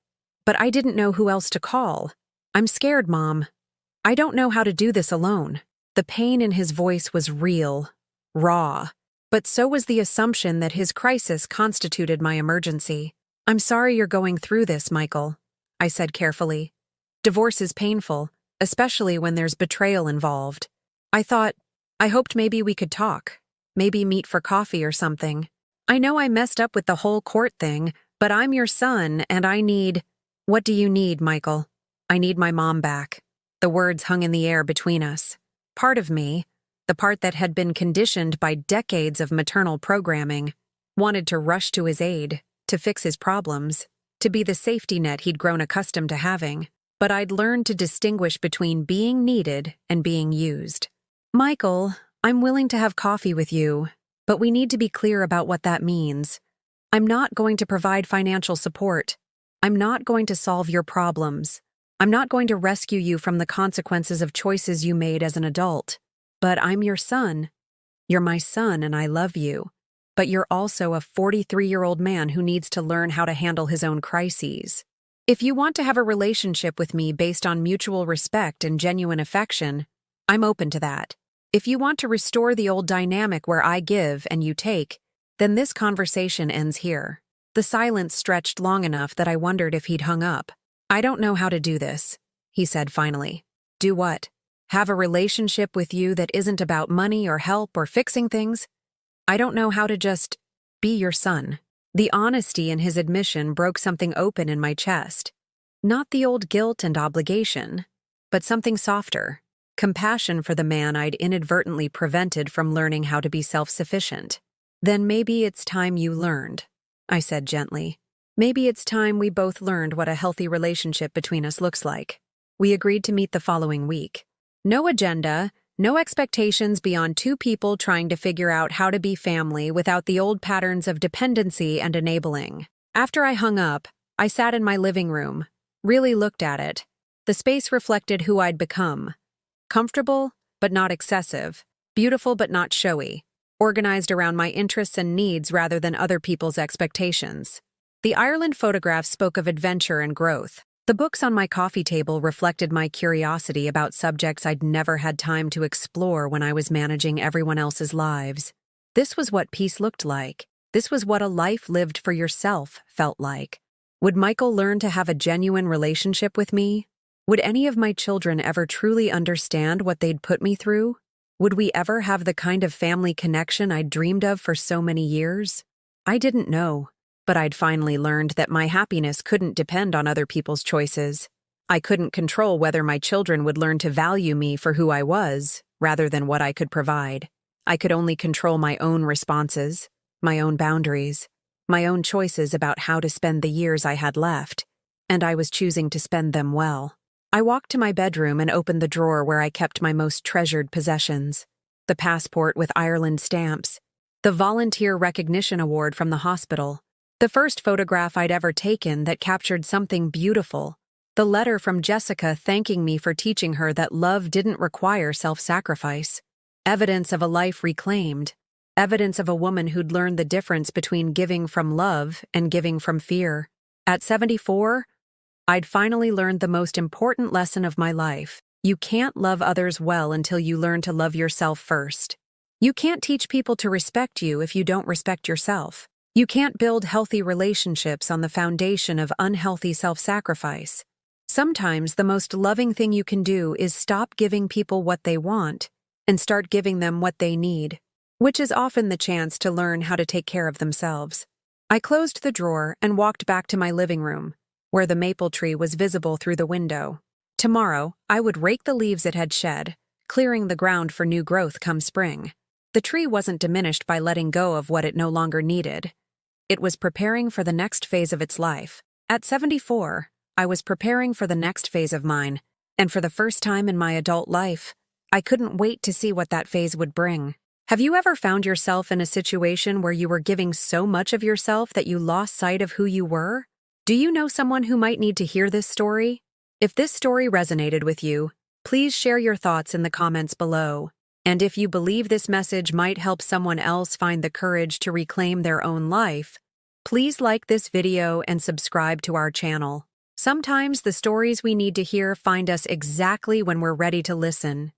but I didn't know who else to call. I'm scared, Mom. I don't know how to do this alone. The pain in his voice was real, raw, but so was the assumption that his crisis constituted my emergency. I'm sorry you're going through this, Michael, I said carefully. Divorce is painful, especially when there's betrayal involved. I hoped maybe we could talk, maybe meet for coffee or something. I know I messed up with the whole court thing, but I'm your son and I need... What do you need, Michael? I need my mom back. The words hung in the air between us. Part of me, the part that had been conditioned by decades of maternal programming, wanted to rush to his aid, to fix his problems, to be the safety net he'd grown accustomed to having. But I'd learned to distinguish between being needed and being used. Michael, I'm willing to have coffee with you, but we need to be clear about what that means. I'm not going to provide financial support. I'm not going to solve your problems. I'm not going to rescue you from the consequences of choices you made as an adult. But I'm your son. You're my son and I love you. But you're also a 43-year-old man who needs to learn how to handle his own crises. If you want to have a relationship with me based on mutual respect and genuine affection, I'm open to that. If you want to restore the old dynamic where I give and you take, then this conversation ends here. The silence stretched long enough that I wondered if he'd hung up. I don't know how to do this, he said finally. Do what? Have a relationship with you that isn't about money or help or fixing things? I don't know how to just be your son. The honesty in his admission broke something open in my chest. Not the old guilt and obligation, but something softer. Compassion for the man I'd inadvertently prevented from learning how to be self-sufficient. Then maybe it's time you learned, I said gently. Maybe it's time we both learned what a healthy relationship between us looks like. We agreed to meet the following week. No agenda, no expectations beyond two people trying to figure out how to be family without the old patterns of dependency and enabling. After I hung up, I sat in my living room, really looked at it. The space reflected who I'd become. Comfortable, but not excessive. Beautiful, but not showy. Organized around my interests and needs rather than other people's expectations. The Ireland photographs spoke of adventure and growth. The books on my coffee table reflected my curiosity about subjects I'd never had time to explore when I was managing everyone else's lives. This was what peace looked like. This was what a life lived for yourself felt like. Would Michael learn to have a genuine relationship with me? Would any of my children ever truly understand what they'd put me through? Would we ever have the kind of family connection I'd dreamed of for so many years? I didn't know, but I'd finally learned that my happiness couldn't depend on other people's choices. I couldn't control whether my children would learn to value me for who I was, rather than what I could provide. I could only control my own responses, my own boundaries, my own choices about how to spend the years I had left, and I was choosing to spend them well. I walked to my bedroom and opened the drawer where I kept my most treasured possessions: the passport with Ireland stamps, the volunteer recognition award from the hospital, the first photograph I'd ever taken that captured something beautiful, the letter from Jessica thanking me for teaching her that love didn't require self-sacrifice, evidence of a life reclaimed, evidence of a woman who'd learned the difference between giving from love and giving from fear. At 74, I'd finally learned the most important lesson of my life. You can't love others well until you learn to love yourself first. You can't teach people to respect you if you don't respect yourself. You can't build healthy relationships on the foundation of unhealthy self-sacrifice. Sometimes the most loving thing you can do is stop giving people what they want and start giving them what they need, which is often the chance to learn how to take care of themselves. I closed the drawer and walked back to my living room, where the maple tree was visible through the window. Tomorrow, I would rake the leaves it had shed, clearing the ground for new growth come spring. The tree wasn't diminished by letting go of what it no longer needed. It was preparing for the next phase of its life. At 74, I was preparing for the next phase of mine, and for the first time in my adult life, I couldn't wait to see what that phase would bring. Have you ever found yourself in a situation where you were giving so much of yourself that you lost sight of who you were? Do you know someone who might need to hear this story? If this story resonated with you, please share your thoughts in the comments below. And if you believe this message might help someone else find the courage to reclaim their own life, please like this video and subscribe to our channel. Sometimes the stories we need to hear find us exactly when we're ready to listen.